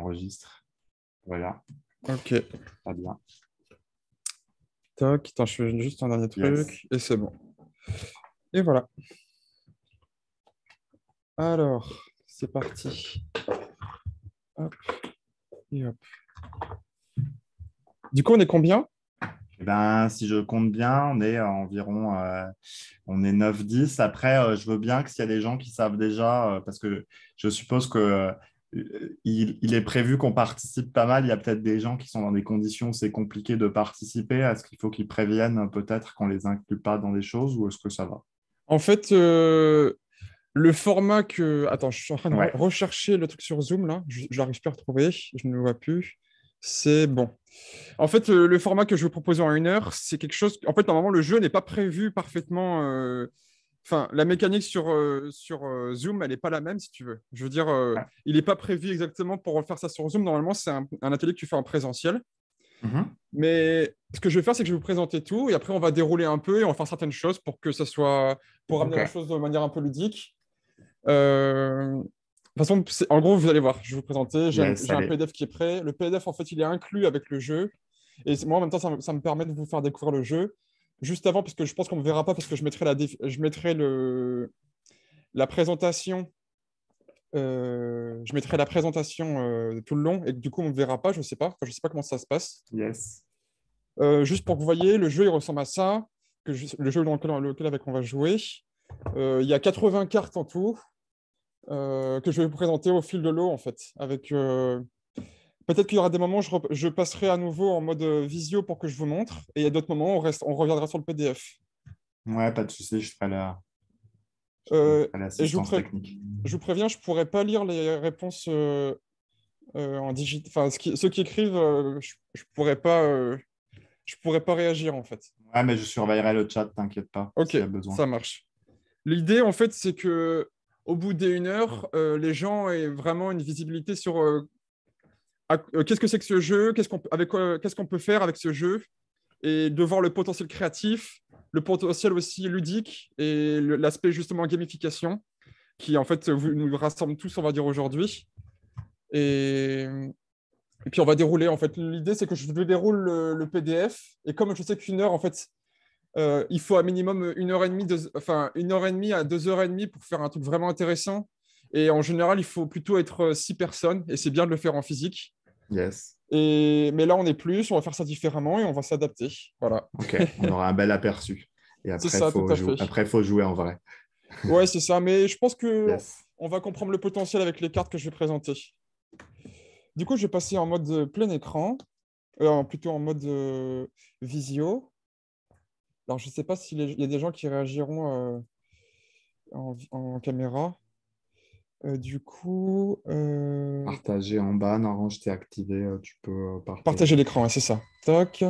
enregistre. Voilà, Ok. très bien. Toc. Attends, je fais juste un dernier Yes. truc et c'est bon. Et voilà. Alors, c'est parti. Hop et hop. Du coup, on est combien? Eh ben, si je compte bien, on est environ on est 9-10. Après, je veux bien que s'il y a des gens qui savent déjà, parce que je suppose que il est prévu qu'on participe pas mal. Il y a peut-être des gens qui sont dans des conditions où c'est compliqué de participer. Est-ce qu'il faut qu'ils préviennent peut-être qu'on les inclut pas dans des choses ou est-ce que ça va? En fait, le format que... Attends, je suis en train de Ouais. rechercher le truc sur Zoom, là. Je n'arrive plus à retrouver. Je ne le vois plus. C'est bon. En fait, le format que je vous propose en 1 heure, c'est quelque chose... En fait, normalement, le jeu n'est pas prévu parfaitement... Enfin, la mécanique sur Zoom, elle n'est pas la même, si tu veux. Je veux dire, Ouais. il n'est pas prévu exactement pour faire ça sur Zoom. Normalement, c'est un atelier que tu fais en présentiel. Mhm. Mais ce que je vais faire, c'est que je vais vous présenter tout et après, on va dérouler un peu et on va faire certaines choses pour que ça soit... pour amener Ok. la chose de manière un peu ludique. De toute façon, en gros, vous allez voir, je vais vous présenter. Yes, J'ai un allez. PDF qui est prêt. Le PDF, en fait, il est inclus avec le jeu. Et moi, en même temps, ça me permet de vous faire découvrir le jeu. Juste avant, parce que je pense qu'on ne me verra pas, parce que je mettrai la présentation. Je mettrai la présentation tout le long et que, du coup, on ne me verra pas. Je ne sais pas. Enfin, je sais pas comment ça se passe. Yes. Juste pour que vous voyez, le jeu, il ressemble à ça. Le jeu dans lequel avec on va jouer. Il y a 80 cartes en tout. Que je vais vous présenter au fil de l'eau, en fait. Peut-être qu'il y aura des moments où je passerai à nouveau en mode visio pour que je vous montre, et il y a d'autres moments où on reviendra sur le PDF. Ouais, pas de souci, je Euh, ferai et l'assistance technique. je vous préviens, je ne pourrai pas lire les réponses en digital. Enfin, ceux qui écrivent, je pourrais pas réagir, en fait. Ouais, mais je surveillerai le chat, t'inquiète pas, Ok, s'il y a besoin. ça marche. L'idée, en fait, c'est que au bout d'1 heure, les gens aient vraiment une visibilité sur qu'est-ce que c'est que ce jeu, qu'est-ce qu'on peut faire avec ce jeu, et de voir le potentiel créatif, le potentiel aussi ludique et l'aspect justement gamification qui en fait nous rassemble tous, on va dire aujourd'hui. Et, et puis on va dérouler en fait. L'idée c'est que je déroule le PDF et comme je sais qu'1 heure en fait, il faut à minimum 1 heure et demie, enfin 1 heure et demie à 2 heures et demie pour faire un truc vraiment intéressant. Et en général, il faut plutôt être 6 personnes et c'est bien de le faire en physique. Yes. Mais là, on est plus, on va faire ça différemment et on va s'adapter. Voilà. Ok, on aura un bel aperçu. Et C'est après, ça, tout à fait. faut jouer en vrai. Ouais, c'est ça. Mais je pense que Yes. on va comprendre le potentiel avec les cartes que je vais présenter. Du coup, je vais passer en mode plein écran, plutôt en mode visio. Alors, je ne sais pas s'il y a des gens qui réagiront en caméra. Du coup, Partager en bas. Normalement, je t'ai activé. Tu peux partager partager. l'écran, ouais, c'est ça. Toc,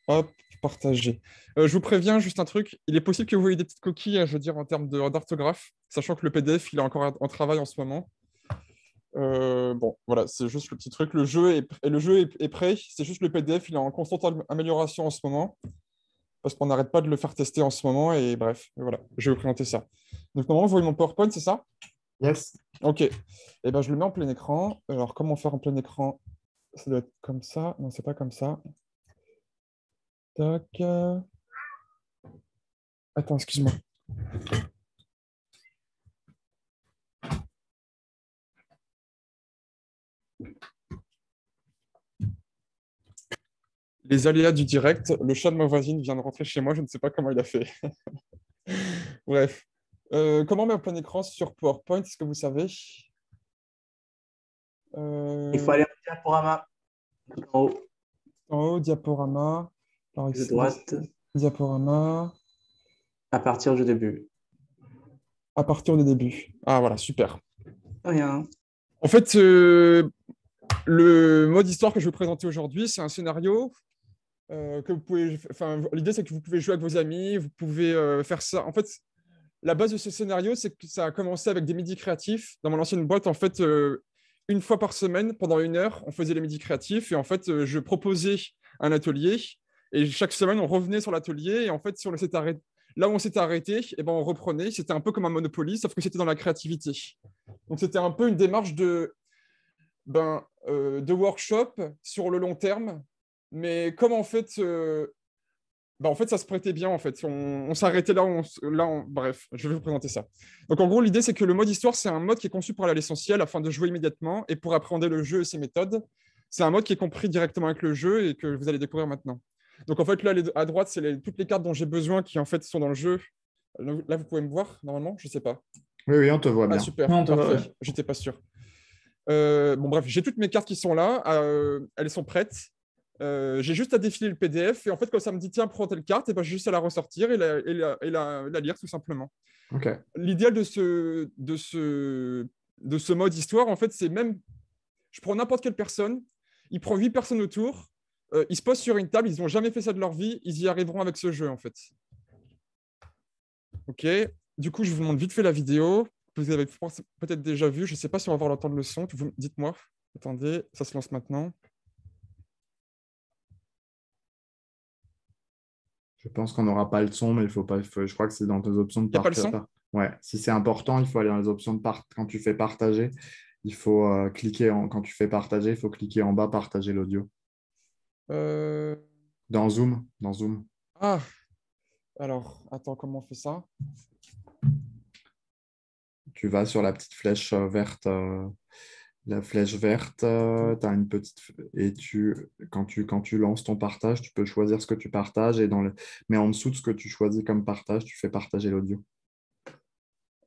hop, partager. Je vous préviens, juste un truc. Il est possible que vous voyez des petites coquilles, je veux dire, en termes d'orthographe, sachant que le PDF, il est encore en travail en ce moment. Bon, voilà, c'est juste le petit truc. Le jeu est prêt. C'est juste le PDF, il est en constante amélioration en ce moment, parce qu'on n'arrête pas de le faire tester en ce moment. Et bref, voilà, je vais vous présenter ça. Donc, normalement, vous voyez mon PowerPoint, c'est ça? Yes. Ok. Et ben, je le mets en plein écran. Alors, comment faire en plein écran? Ça doit être comme ça. Non, c'est pas comme ça. Tac. Attends, excuse-moi. Les aléas du direct. Le chat de ma voisine vient de rentrer chez moi. Je ne sais pas comment il a fait. Bref. Comment on met en plein écran sur PowerPoint? Est-ce que vous savez? Il faut Euh, aller en diaporama tout en haut, En haut, diaporama. Alors de ici, droite, diaporama. à partir du début. À partir du début. Ah voilà, super. Rien. En fait, le mode histoire que je vais vous présenter aujourd'hui, c'est un scénario que vous pouvez. Enfin, l'idée, c'est que vous pouvez jouer avec vos amis, vous pouvez faire ça. En fait, la base de ce scénario, c'est que ça a commencé avec des midis créatifs. Dans mon ancienne boîte, en fait, 1 fois par semaine, pendant 1 heure, on faisait les midis créatifs et en fait, je proposais un atelier et chaque semaine, on revenait sur l'atelier et en fait, si on s'était arrêté, là où on s'était arrêté, et ben, on reprenait. C'était un peu comme un Monopoly, sauf que c'était dans la créativité. Donc, c'était un peu une démarche de workshop sur le long terme. Mais comme en fait, ça se prêtait bien. En fait, on s'arrêtait là. Bref, je vais vous présenter ça. Donc, en gros, l'idée, c'est que le mode histoire, c'est un mode qui est conçu pour aller à l'essentiel afin de jouer immédiatement et pour appréhender le jeu et ses méthodes. C'est un mode qui est compris directement avec le jeu et que vous allez découvrir maintenant. Donc, en fait, là, à droite, c'est toutes les cartes dont j'ai besoin qui, en fait, sont dans le jeu. Là, vous pouvez me voir, normalement, je ne sais pas. Oui, oui, on te voit bien. Ah, super, Non, on te voit, parfait. ouais. J'étais pas sûr. Bref, j'ai toutes mes cartes qui sont là. Elles sont prêtes. J'ai juste à défiler le PDF. Et en fait, quand ça me dit, tiens, prends telle carte, et ben, j'ai juste à la ressortir et la lire, tout simplement. Ok. L'idéal de ce mode histoire, en fait, c'est même... Je prends n'importe quelle personne, il prend 8 personnes autour, ils se posent sur une table, ils n'ont jamais fait ça de leur vie, ils y arriveront avec ce jeu, en fait. Ok. Du coup, je vous montre vite fait la vidéo. Vous avez peut-être déjà vu. Je ne sais pas si on va voir l'entendre le son. Dites-moi. Attendez, ça se lance maintenant. Je pense qu'on n'aura pas le son, mais il faut pas. Je crois que c'est dans tes options de Il n'y a pas le partage. son? Ouais. Si c'est important, il faut aller dans les options de quand tu fais partager. Il faut cliquer quand tu fais partager, il faut cliquer en bas, partager l'audio. Euh, Dans Zoom. Dans Zoom. Ah, alors, attends, comment on fait ça? Tu vas sur la petite flèche verte. La flèche verte, tu as une petite. Et quand tu lances ton partage, tu peux choisir ce que tu partages. Mais en dessous de ce que tu choisis comme partage, tu fais partager l'audio.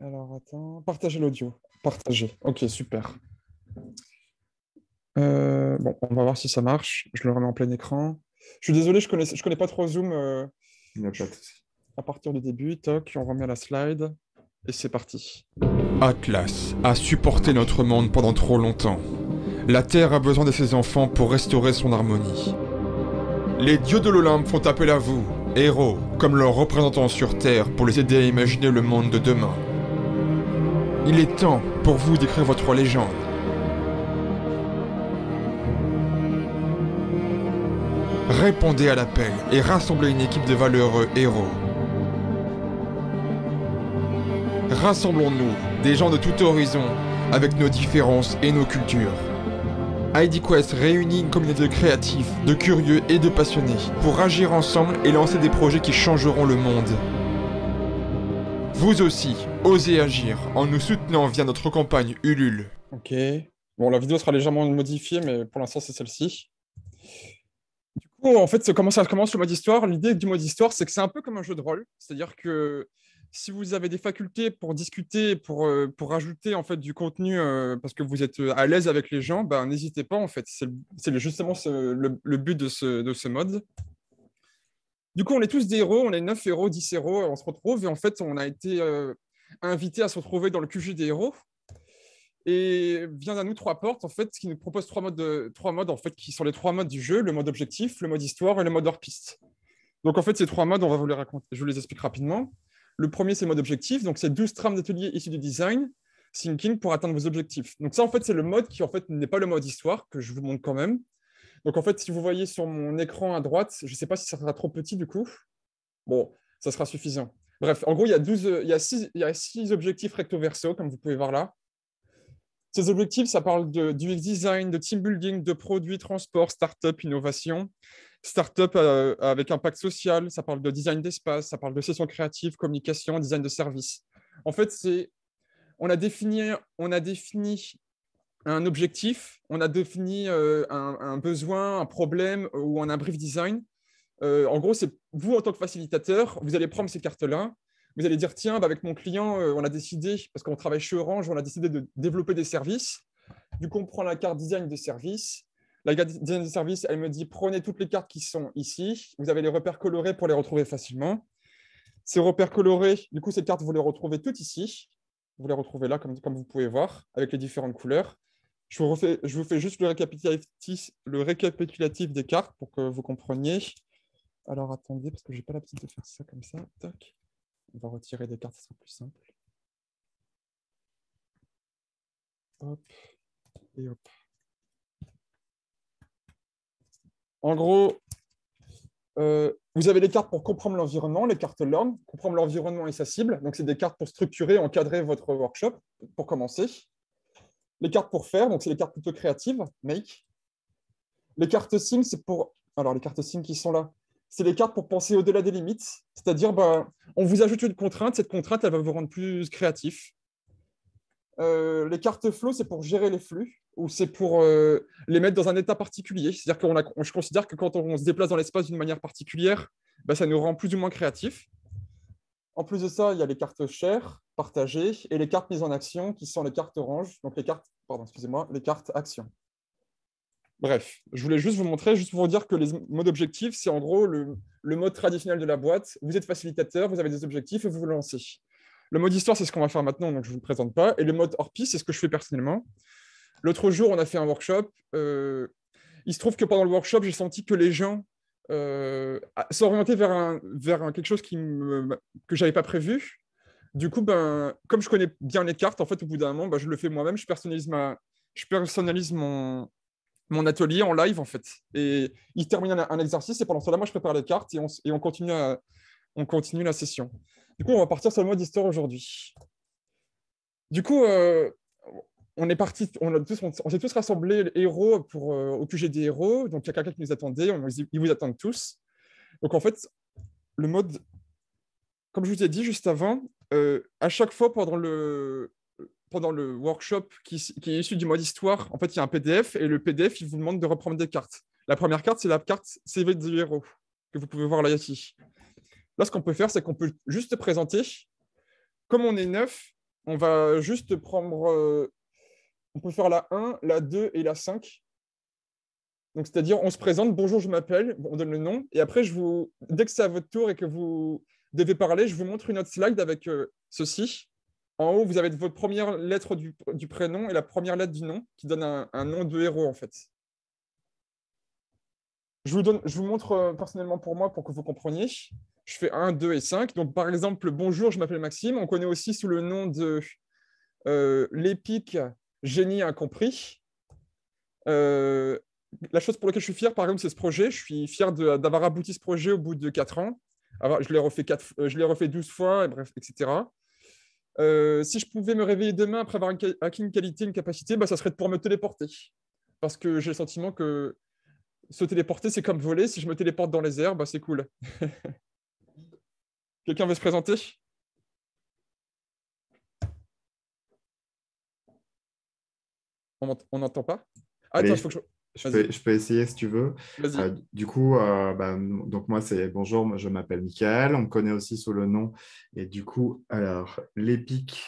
Alors, attends. Partager l'audio. Partager. Ok, super. Bon, on va voir si ça marche. Je le remets en plein écran. Je suis désolé, je connais pas trop Zoom Il n'y a pas de souci. à partir du début. Toc, on remet la slide. Et c'est parti. Atlas a supporté notre monde pendant trop longtemps. La Terre a besoin de ses enfants pour restaurer son harmonie. Les dieux de l'Olympe font appel à vous, héros, comme leurs représentants sur Terre pour les aider à imaginer le monde de demain. Il est temps pour vous d'écrire votre légende. Répondez à l'appel et rassemblez une équipe de valeureux héros. Rassemblons-nous, des gens de tout horizon, avec nos différences et nos cultures. ID Quest réunit une communauté de créatifs, de curieux et de passionnés pour agir ensemble et lancer des projets qui changeront le monde. Vous aussi, osez agir en nous soutenant via notre campagne Ulule. Ok. Bon, la vidéo sera légèrement modifiée, mais pour l'instant, c'est celle-ci. Du coup, en fait, comment ça commence le mode histoire? L'idée du mode histoire, c'est que c'est un peu comme un jeu de rôle. C'est-à-dire que si vous avez des facultés pour discuter, pour rajouter en fait du contenu, parce que vous êtes à l'aise avec les gens, ben, n'hésitez pas en fait. C'est justement le but de ce mode. Du coup, on est tous des héros, on est 9 héros, 10 héros, on se retrouve et en fait, on a été invités à se retrouver dans le QG des héros. Et vient à nous 3 portes en fait, qui nous propose 3 modes en fait, qui sont les 3 modes du jeu, le mode objectif, le mode histoire et le mode hors-piste. Donc en fait, ces 3 modes, on va vous les raconter. Je vous les explique rapidement. Le premier, c'est le mode objectif. Donc, c'est 12 trames d'atelier issus du design thinking pour atteindre vos objectifs. Donc, ça, en fait, c'est le mode qui, en fait, n'est pas le mode histoire, que je vous montre quand même. Donc, en fait, si vous voyez sur mon écran à droite, je ne sais pas si ça sera trop petit, du coup. Bon, ça sera suffisant. Bref, en gros, il y a 6 objectifs recto-verso, comme vous pouvez voir là. Ces objectifs, ça parle du UX design, de team building, de produits, transport, start-up, innovation. Start-up avec impact social, ça parle de design d'espace, ça parle de session créative, communication, design de service. En fait, on a défini un objectif, on a défini un besoin, un problème ou un brief design. En gros, c'est vous, en tant que facilitateur, vous allez prendre ces cartes-là, vous allez dire, tiens, avec mon client, on a décidé, parce qu'on travaille chez Orange, on a décidé de développer des services. Du coup, on prend la carte design de service. La carte design de service, elle me dit, prenez toutes les cartes qui sont ici. Vous avez les repères colorés pour les retrouver facilement. Ces repères colorés, du coup, ces cartes, vous les retrouvez toutes ici. Vous les retrouvez là, comme vous pouvez voir, avec les différentes couleurs. Je vous fais juste le récapitulatif des cartes pour que vous compreniez. Alors, attendez, parce que je n'ai pas l'habitude de faire ça comme ça. Tac. On va retirer des cartes, ça sera plus simple. Hop. Et hop. En gros, vous avez les cartes pour comprendre l'environnement, les cartes Learn, comprendre l'environnement et sa cible. Donc, c'est des cartes pour structurer, encadrer votre workshop, pour commencer. Les cartes pour faire, donc c'est les cartes plutôt créatives, make. Les cartes signes, c'est pour... Alors, les cartes signes qui sont là, c'est les cartes pour penser au-delà des limites. C'est-à-dire, on vous ajoute une contrainte, cette contrainte, elle va vous rendre plus créatif. Les cartes flow, c'est pour gérer les flux, ou c'est pour les mettre dans un état particulier. C'est-à-dire que je considère que quand on se déplace dans l'espace d'une manière particulière, ça nous rend plus ou moins créatifs. En plus de ça, il y a les cartes share, partagées, et les cartes mises en action, qui sont les cartes orange, donc les cartes action. Bref, je voulais juste vous montrer, juste pour vous dire que les modes objectifs, c'est en gros le mode traditionnel de la boîte. Vous êtes facilitateur, vous avez des objectifs et vous vous lancez. Le mode histoire, c'est ce qu'on va faire maintenant, donc je ne vous le présente pas. Et le mode hors-piste, c'est ce que je fais personnellement. L'autre jour, on a fait un workshop. Il se trouve que pendant le workshop, j'ai senti que les gens s'orientaient vers quelque chose que je n'avais pas prévu. Du coup, comme je connais bien les cartes, en fait, au bout d'un moment, je le fais moi-même. Je personnalise mon atelier en live, en fait. Et il termine un exercice, et pendant cela, moi, je prépare les cartes et on continue la session. Du coup, on va partir sur le mode histoire aujourd'hui. Du coup, on est parti, on s'est tous rassemblés héros au QG des héros. Donc, il y a quelqu'un qui nous attendait, ils vous attendent tous. Donc, en fait, le mode, comme je vous ai dit juste avant, à chaque fois pendant le workshop qui est issu du mode histoire, en fait, il y a un PDF et le PDF, il vous demande de reprendre des cartes. La première carte, c'est la carte CV du héros que vous pouvez voir là ici. Là, ce qu'on peut faire, c'est qu'on peut juste présenter. Comme on est 9, on va juste prendre... on peut faire la 1, la 2 et la 5. Donc, c'est-à-dire, on se présente, bonjour, je m'appelle, on donne le nom, et après, dès que c'est à votre tour et que vous devez parler, je vous montre une autre slide avec ceci. En haut, vous avez votre première lettre du prénom et la première lettre du nom, qui donne un nom de héros, en fait. Je vous montre personnellement pour moi, pour que vous compreniez. Je fais 1, 2 et 5. Donc, par exemple, bonjour, je m'appelle Maxime. On connaît aussi sous le nom de l'épique génie incompris. La chose pour laquelle je suis fier, par exemple, c'est ce projet. Je suis fier d'avoir abouti ce projet au bout de 4 ans. Alors, je l'ai refait 12 fois, et bref, etc. Si je pouvais me réveiller demain après avoir acquis une qualité, une capacité, ça serait de pouvoir me téléporter. Parce que j'ai le sentiment que se téléporter, c'est comme voler. Si je me téléporte dans les airs, c'est cool. Quelqu'un veut se présenter? On n'entend pas? Allez, Attends, il faut que je peux essayer si tu veux. Du coup, donc moi, c'est bonjour, je m'appelle Michael. On me connaît aussi sous le nom. Et du coup, alors, l'épique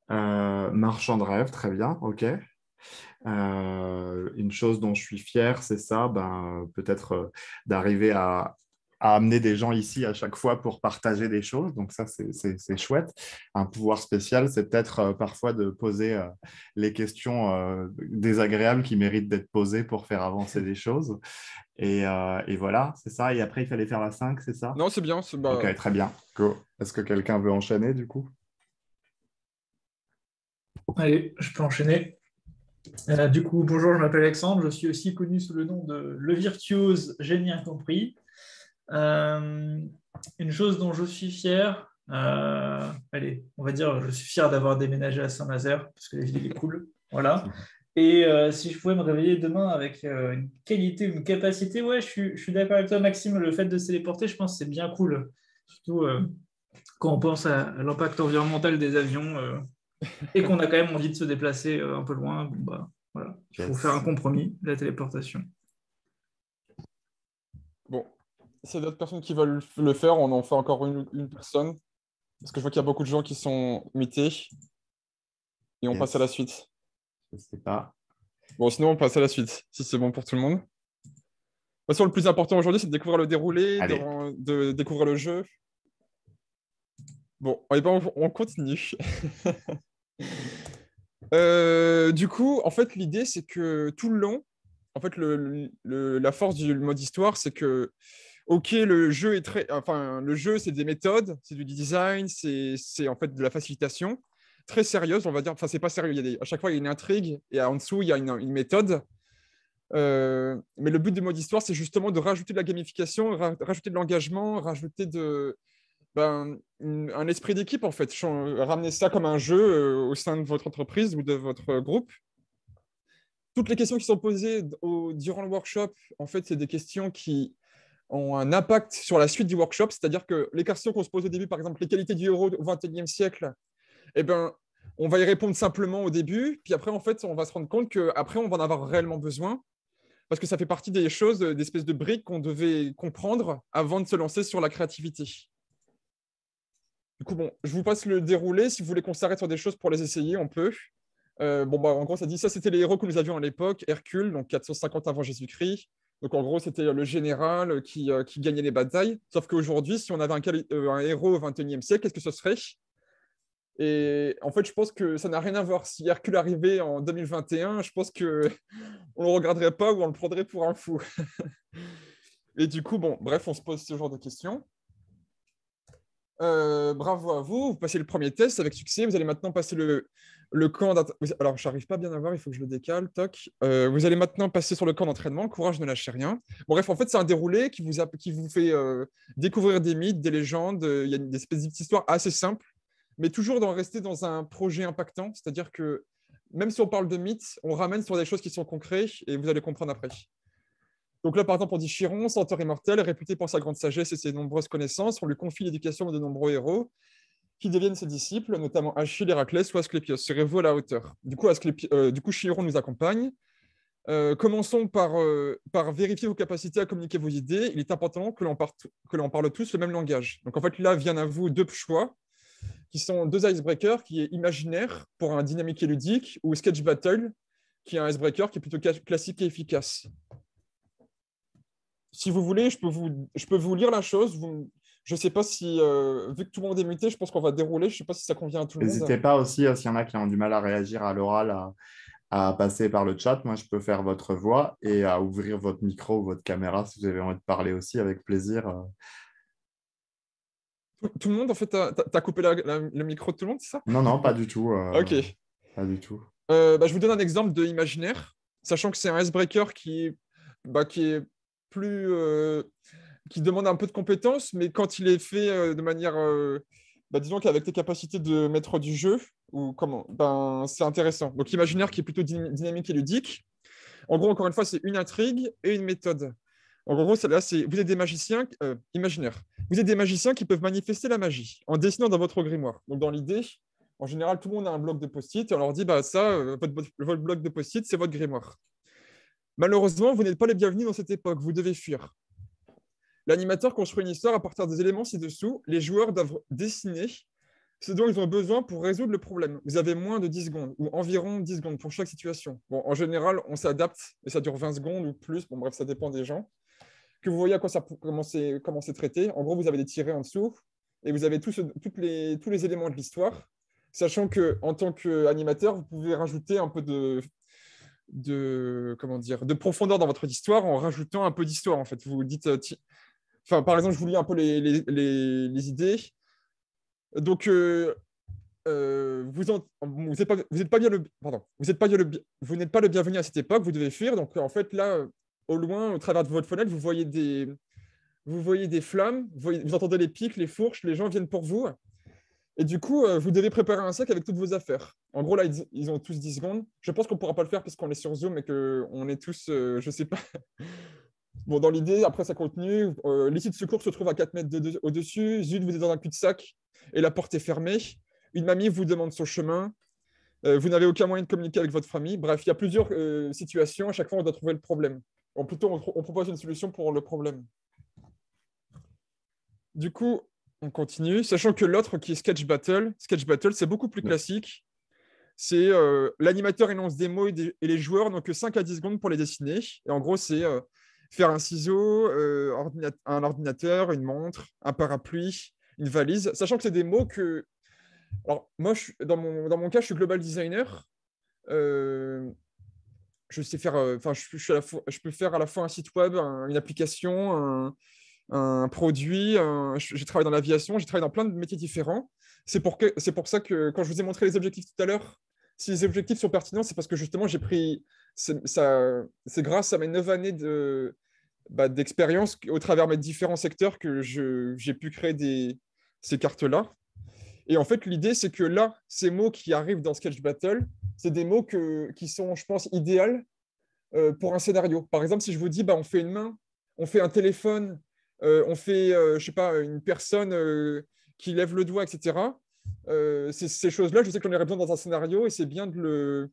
marchand de rêve, très bien, ok. Une chose dont je suis fier, c'est ça, peut-être d'arriver à amener des gens ici à chaque fois pour partager des choses. Donc ça, c'est chouette. Un pouvoir spécial, c'est peut-être parfois de poser les questions désagréables qui méritent d'être posées pour faire avancer des choses. Et voilà, c'est ça. Et après, il fallait faire la 5, c'est ça? Non, c'est bien. Ok, très bien. Go. Est-ce que quelqu'un veut enchaîner du coup? Allez, je peux enchaîner. Du coup, bonjour, je m'appelle Alexandre. Je suis aussi connu sous le nom de Le Virtuose Génie Incompris. Une chose dont je suis fier, allez, on va dire, je suis fier d'avoir déménagé à Saint-Nazaire parce que la ville est cool. Voilà. Et si je pouvais me réveiller demain avec une qualité, une capacité, ouais, je suis d'accord avec toi, Maxime. Le fait de se téléporter, je pense que c'est bien cool. Surtout quand on pense à l'impact environnemental des avions et qu'on a quand même envie de se déplacer un peu loin. Voilà. Il faut faire un compromis, la téléportation. Bon, s'il y a d'autres personnes qui veulent le faire, on en fait encore une personne. Parce que je vois qu'il y a beaucoup de gens qui sont mutés. Et on passe à la suite. Je ne sais pas. Bon, sinon, on passe à la suite, si c'est bon pour tout le monde. De toute façon, le plus important aujourd'hui, c'est de découvrir le déroulé, de découvrir le jeu. Bon, on continue. Du coup, en fait, l'idée, c'est que tout le long, en fait, la force du mode histoire, c'est que, ok, le jeu c'est des méthodes, c'est du design, c'est en fait de la facilitation très sérieuse, on va dire. Enfin, c'est pas sérieux. À chaque fois, il y a une intrigue et en dessous, il y a une méthode. Mais le but du mode histoire, c'est justement de rajouter de la gamification, rajouter de l'engagement, rajouter un esprit d'équipe, en fait. Ramener ça comme un jeu au sein de votre entreprise ou de votre groupe. toutes les questions qui sont posées durant le workshop, en fait, c'est des questions qui ont un impact sur la suite du workshop. C'est-à-dire que les questions qu'on se pose au début, par exemple, les qualités du héros au XXIe siècle, eh ben, on va y répondre simplement au début. Puis après, en fait, on va se rendre compte qu'après, on va en avoir réellement besoin. Parce que ça fait partie des choses, d'espèces de briques qu'on devait comprendre avant de se lancer sur la créativité. Du coup, bon, je vous passe le déroulé. Si vous voulez qu'on s'arrête sur des choses pour les essayer, on peut. En gros, ça dit ça, c'était les héros que nous avions à l'époque. Hercule, donc 450 avant Jésus-Christ. Donc, en gros, c'était le général qui gagnait les batailles. Sauf qu'aujourd'hui, si on avait un héros au XXIe siècle, qu'est-ce que ce serait? Et en fait, je pense que ça n'a rien à voir. Si Hercule arrivait en 2021, je pense qu'on ne le regarderait pas ou on le prendrait pour un fou. Et du coup, bon, bref, on se pose ce genre de questions. Bravo à vous, vous passez le premier test avec succès. Vous allez maintenant passer le camp d'entraînement. Alors, je n'arrive pas bien à voir, il faut que je le décale. Toc. Vous allez maintenant passer sur le camp d'entraînement. Courage, ne lâchez rien. Bon, bref, en fait, c'est un déroulé qui vous fait découvrir des mythes, des légendes. Il y a des espèces d'histoires assez simples, mais toujours rester dans un projet impactant. C'est-à-dire que même si on parle de mythes, on ramène sur des choses qui sont concrètes et vous allez comprendre après. Donc là, par exemple, on dit Chiron, centaure immortel, réputé pour sa grande sagesse et ses nombreuses connaissances. On lui confie l'éducation de nombreux héros qui deviennent ses disciples, notamment Achille, Héraclès ou Asclépios. Serez-vous à la hauteur? Du coup, Chiron nous accompagne. Commençons par vérifier vos capacités à communiquer vos idées. Il est important que l'on parle tous le même langage. Donc en fait, là viennent à vous deux choix, qui sont deux icebreakers, qui est imaginaire pour un dynamique et ludique, ou sketch battle, qui est un icebreaker qui est plutôt classique et efficace. Si vous voulez, je peux vous lire la chose. Je ne sais pas si, vu que tout le monde est muté, je pense qu'on va dérouler. Je ne sais pas si ça convient à tout le monde. N'hésitez pas aussi, s'il y en a qui ont du mal à réagir à l'oral, à passer par le chat. Moi, je peux faire votre voix et à ouvrir votre micro ou votre caméra si vous avez envie de parler aussi, avec plaisir. Tout le monde, en fait, t'as coupé le micro de tout le monde, c'est ça? Non, pas du tout. Ok. Pas du tout. Je vous donne un exemple de imaginaire, sachant que c'est un icebreaker qui est plus... qui demande un peu de compétences, mais quand il est fait de manière... disons qu'avec tes capacités de maître du jeu, c'est intéressant. Donc, imaginaire qui est plutôt dynamique et ludique. En gros, encore une fois, c'est une intrigue et une méthode. En gros, vous êtes des magiciens imaginaires. Vous êtes des magiciens qui peuvent manifester la magie en dessinant dans votre grimoire. Donc, dans l'idée, en général, tout le monde a un bloc de post-it et on leur dit, votre bloc de post-it, c'est votre grimoire. Malheureusement, vous n'êtes pas les bienvenus dans cette époque. Vous devez fuir. L'animateur construit une histoire à partir des éléments ci-dessous. Les joueurs doivent dessiner ce dont ils ont besoin pour résoudre le problème. Vous avez moins de 10 secondes, ou environ 10 secondes pour chaque situation. Bon, en général, on s'adapte et ça dure 20 secondes ou plus. Bon, bref, ça dépend des gens. Que vous voyez comment c'est traité. En gros, vous avez des tirets en dessous et vous avez tous les éléments de l'histoire, sachant qu'en tant qu'animateur, vous pouvez rajouter un peu de profondeur dans votre histoire en rajoutant un peu d'histoire. En fait, vous dites... par exemple, je vous lis un peu les idées. Donc, vous n'êtes pas le bienvenu à cette époque, vous devez fuir. Donc, en fait, là, au loin, au travers de votre fenêtre, vous voyez des flammes, vous entendez les pics, les fourches, les gens viennent pour vous. Et du coup, vous devez préparer un sac avec toutes vos affaires. En gros, là, ils ont tous 10 secondes. Je pense qu'on ne pourra pas le faire parce qu'on est sur Zoom et qu'on est tous, je ne sais pas... Bon, dans l'idée, après, ça continue. L'issue de secours se trouve à 4 mètres au-dessus. Zut, vous êtes dans un cul-de-sac et la porte est fermée. Une mamie vous demande son chemin. Vous n'avez aucun moyen de communiquer avec votre famille. Bref, il y a plusieurs situations. À chaque fois, on doit trouver le problème. On propose une solution pour le problème. Du coup, on continue. Sachant que l'autre, qui est Sketch Battle, c'est beaucoup plus classique. C'est l'animateur énonce des mots et les joueurs n'ont que 5 à 10 secondes pour les dessiner. Et en gros, c'est... faire un ciseau, un ordinateur, une montre, un parapluie, une valise, sachant que c'est des mots que... Alors, moi, dans mon cas, je suis global designer. Je sais faire... je peux faire à la fois un site web, une application, un produit. J'ai travaillé dans l'aviation, j'ai travaillé dans plein de métiers différents. C'est pour ça que, quand je vous ai montré les objectifs tout à l'heure, si les objectifs sont pertinents, c'est parce que justement, j'ai pris... C'est grâce à mes 9 années d'expérience au travers de mes différents secteurs que j'ai pu créer ces cartes-là. Et en fait, l'idée, c'est que là, ces mots qui arrivent dans Sketch Battle, c'est des mots qui sont, je pense, idéaux pour un scénario. Par exemple, si je vous dis, bah, on fait une main, on fait un téléphone, on fait, je sais pas, une personne qui lève le doigt, etc. Ces choses-là, je sais que j'en aurais besoin dans un scénario et c'est bien de le...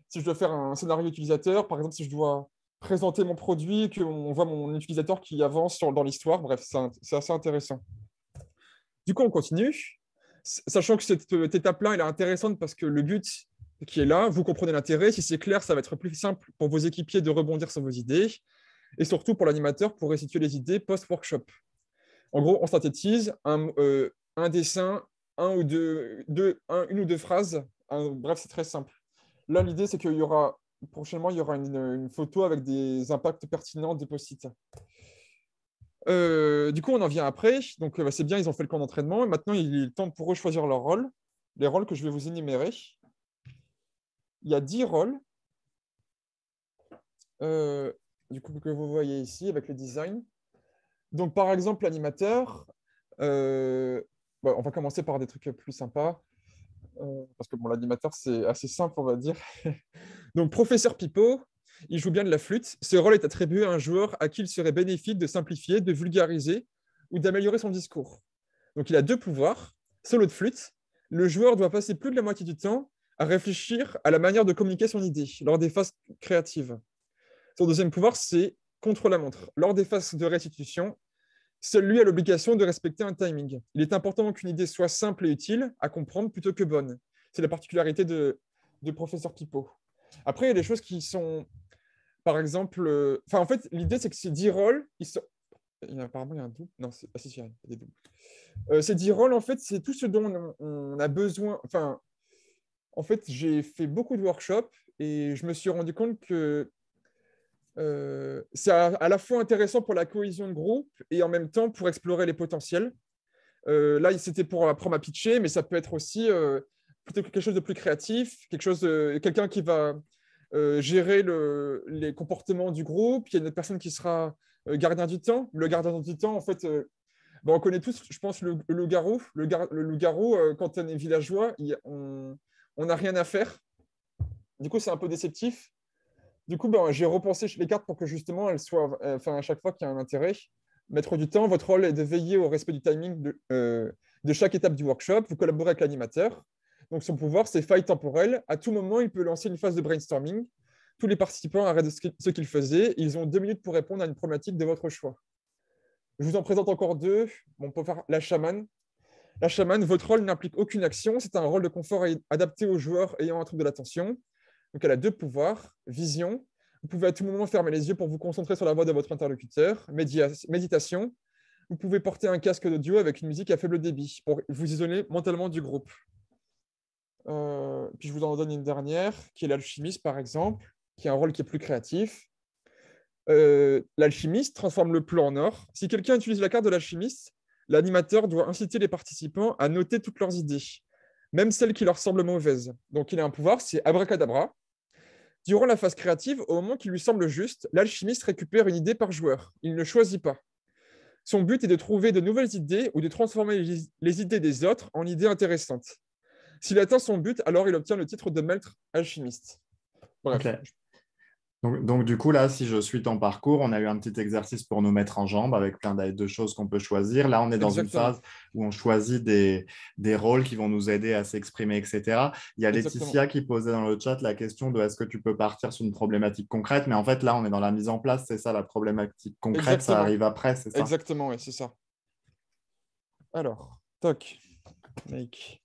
Si je dois faire un scénario utilisateur, par exemple, si je dois présenter mon produit, qu'on voit mon utilisateur qui avance dans l'histoire, bref, c'est assez intéressant. Du coup, on continue, sachant que cette étape-là, elle est intéressante parce que le but qui est là, vous comprenez l'intérêt. Si c'est clair, ça va être plus simple pour vos équipiers de rebondir sur vos idées et surtout pour l'animateur pour restituer les idées post-workshop. En gros, on synthétise un dessin, une ou deux phrases. Bref, c'est très simple. Là, l'idée, c'est qu'il y aura prochainement, il y aura une photo avec des impacts pertinents de post-it. Du coup, on en vient après. Donc, c'est bien, ils ont fait le camp d'entraînement. Et maintenant, il est temps pour eux de choisir leur rôle. Les rôles que je vais vous énumérer. Il y a 10 rôles. Du coup, que vous voyez ici avec le design. Donc, par exemple, l'animateur. On va commencer par des trucs plus sympas. Parce que bon, l'animateur, c'est assez simple, on va dire. Donc, professeur Pipo, il joue bien de la flûte. Ce rôle est attribué à un joueur à qui il serait bénéfique de simplifier, de vulgariser ou d'améliorer son discours. Donc, il a 2 pouvoirs. Solo de flûte. Le joueur doit passer plus de la moitié du temps à réfléchir à la manière de communiquer son idée lors des phases créatives. Son deuxième pouvoir, c'est contre-la-montre. Lors des phases de restitution, seul lui a l'obligation de respecter un timing. Il est important qu'une idée soit simple et utile à comprendre plutôt que bonne. C'est la particularité de professeur Pipo. Après, il y a des choses qui sont, par exemple... en fait, l'idée, c'est que ces 10 rôles... Apparemment, il y a un double. Non, si, il y a des doubles. Ces 10 rôles, en fait, c'est tout ce dont on a besoin... En fait, j'ai fait beaucoup de workshops et je me suis rendu compte que c'est à la fois intéressant pour la cohésion de groupe et en même temps pour explorer les potentiels. Là, c'était pour apprendre à pitcher, mais ça peut être aussi peut-être quelque chose de plus créatif, quelqu'un qui va gérer les comportements du groupe. Il y a une autre personne qui sera gardien du temps. Le gardien du temps, en fait, on connaît tous, je pense, le loup-garou. Le loup-garou, quand on est villageois, on n'a rien à faire. Du coup, c'est un peu déceptif. Du coup, j'ai repensé les cartes pour que justement elles soient, à chaque fois qu'il y a un intérêt, mettre du temps. Votre rôle est de veiller au respect du timing de chaque étape du workshop. Vous collaborez avec l'animateur. Donc, son pouvoir, c'est faille temporelle. À tout moment, il peut lancer une phase de brainstorming. Tous les participants arrêtent ce qu'ils faisaient. Ils ont 2 minutes pour répondre à une problématique de votre choix. Je vous en présente encore 2. On peut faire la chamane. La chamane, votre rôle n'implique aucune action. C'est un rôle de confort adapté aux joueurs ayant un trouble de l'attention. Donc, elle a 2 pouvoirs. Vision. Vous pouvez à tout moment fermer les yeux pour vous concentrer sur la voix de votre interlocuteur. Méditation. Vous pouvez porter un casque d'audio avec une musique à faible débit pour vous isoler mentalement du groupe. Puis je vous en donne une dernière, qui est l'alchimiste, par exemple, qui a un rôle qui est plus créatif. L'alchimiste transforme le plomb en or. Si quelqu'un utilise la carte de l'alchimiste, l'animateur doit inciter les participants à noter toutes leurs idées, même celles qui leur semblent mauvaises. Donc, il a un pouvoir, c'est abracadabra. Durant la phase créative, au moment qui lui semble juste, l'alchimiste récupère une idée par joueur. Il ne choisit pas. Son but est de trouver de nouvelles idées ou de transformer les idées des autres en idées intéressantes. S'il atteint son but, alors il obtient le titre de maître alchimiste. Bref. Okay. Donc, du coup, là, si je suis ton parcours, on a eu un petit exercice pour nous mettre en jambe avec plein de choses qu'on peut choisir. Là, on est dans Exactement. une phase où on choisit des rôles qui vont nous aider à s'exprimer, etc. Il y a Laetitia qui posait dans le chat la question de est-ce que tu peux partir sur une problématique concrète, mais en fait, là, on est dans la mise en place, c'est ça, la problématique concrète, Exactement. ça arrive après, c'est ça? Exactement, oui, c'est ça. Alors, toc, make.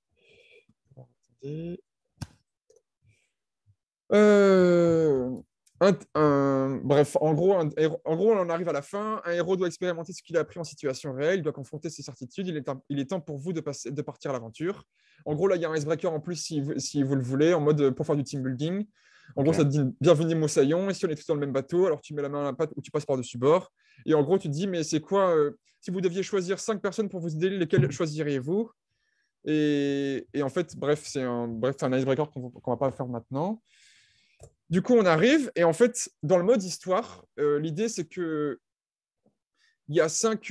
Bref, en gros, on en arrive à la fin. Un héros doit expérimenter ce qu'il a appris en situation réelle. Il doit confronter ses certitudes. Il est temps pour vous de partir à l'aventure. En gros, là, il y a un icebreaker en plus si vous le voulez, en mode pour faire du team building. En gros, ça te dit bienvenue Moussaillon. Et si on est tous dans le même bateau, alors tu mets la main à la pâte ou tu passes par-dessus bord. Et en gros, tu te dis, mais c'est quoi si vous deviez choisir 5 personnes pour vous aider, lesquelles choisiriez-vous? Et en fait, bref, c'est un icebreaker qu'on ne va pas faire maintenant. Du coup, on arrive, et en fait, dans le mode histoire, l'idée, c'est que il y a 5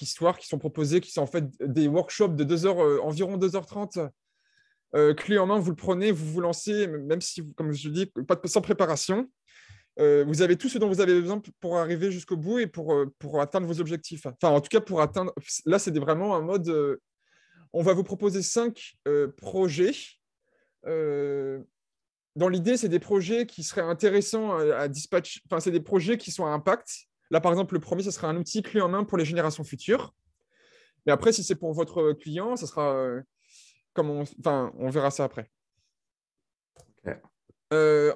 histoires qui sont proposées, qui sont en fait des workshops de 2 heures, environ 2h30, Clé en main, vous le prenez, vous vous lancez, même si, comme je dis, sans préparation. Vous avez tout ce dont vous avez besoin pour arriver jusqu'au bout et pour atteindre vos objectifs. Enfin, en tout cas, pour atteindre... Là, c'est vraiment un mode... on va vous proposer 5 projets. Dans l'idée, c'est des projets qui seraient intéressants à dispatcher. Enfin, c'est des projets qui sont à impact. Là, par exemple, le premier, ce sera un outil clé en main pour les générations futures. Mais après, si c'est pour votre client, ça sera... Enfin, on verra ça après. Ok.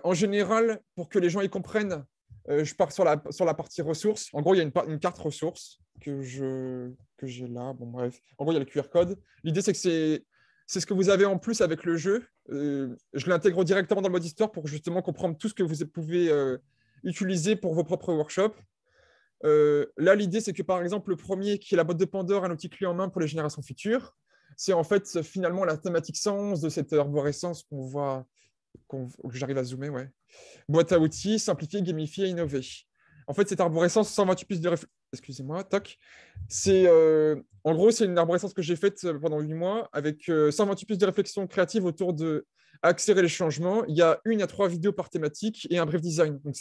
En général, pour que les gens y comprennent, je pars sur la partie ressources. En gros, il y a une carte ressources que j'ai là. Bon, bref. En gros, il y a le QR code. L'idée, c'est que c'est ce que vous avez en plus avec le jeu. Je l'intègre directement dans le mode histoire pour justement comprendre tout ce que vous pouvez utiliser pour vos propres workshops. Là, l'idée, c'est que par exemple, le premier, qui est la boîte de Pandore, un outil clé en main pour les générations futures, c'est en fait finalement la thématique sens de cette arborescence qu'on voit, que j'arrive à zoomer, ouais. Boîte à outils, simplifier, gamifier, innover. En fait, cette arborescence, 128 pistes de réflexion. Excusez-moi, toc. En gros, c'est une arborescence que j'ai faite pendant 8 mois avec 128 pistes de réflexion créative autour de accélérer les changements. Il y a 1 à 3 vidéos par thématique et un brief design. Donc,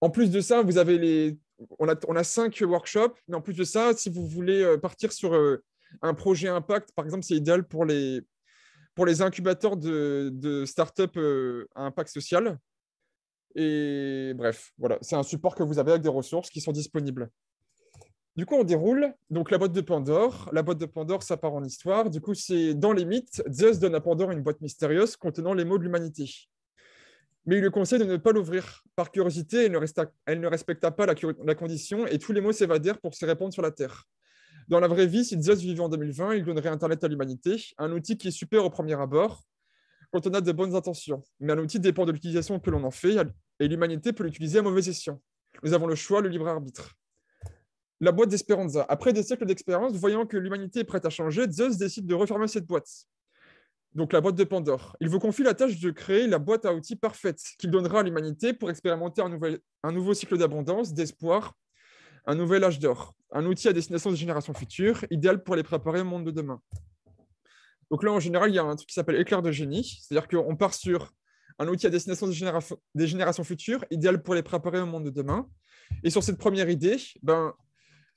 en plus de ça, vous avez on a 5 workshops. Mais en plus de ça, si vous voulez partir sur un projet impact, par exemple, c'est idéal pour les incubateurs de start-up à impact social. Et bref, voilà, c'est un support que vous avez avec des ressources qui sont disponibles. Du coup, on déroule. Donc, la boîte de Pandore. La boîte de Pandore, ça part en histoire. Du coup, c'est dans les mythes, Zeus donne à Pandore une boîte mystérieuse contenant les mots de l'humanité. Mais il lui conseille de ne pas l'ouvrir. Par curiosité, elle ne respecta pas la condition et tous les mots s'évadèrent pour se répandre sur la Terre. Dans la vraie vie, si Zeus vivait en 2020, il donnerait Internet à l'humanité, un outil qui est super au premier abord, quand on a de bonnes intentions. Mais un outil dépend de l'utilisation que l'on en fait, et l'humanité peut l'utiliser à mauvais escient. Nous avons le choix, le libre arbitre. La boîte d'Esperanza. Après des siècles d'expérience, voyant que l'humanité est prête à changer, Zeus décide de refermer cette boîte. Donc la boîte de Pandore. Il vous confie la tâche de créer la boîte à outils parfaite qu'il donnera à l'humanité pour expérimenter un nouveau cycle d'abondance, d'espoir, un nouvel âge d'or. Un outil à destination des générations futures, idéal pour les préparer au monde de demain. Donc là, en général, il y a un truc qui s'appelle éclair de génie. C'est-à-dire qu'on part sur un outil à destination des générations futures, idéal pour les préparer au monde de demain. Et sur cette première idée,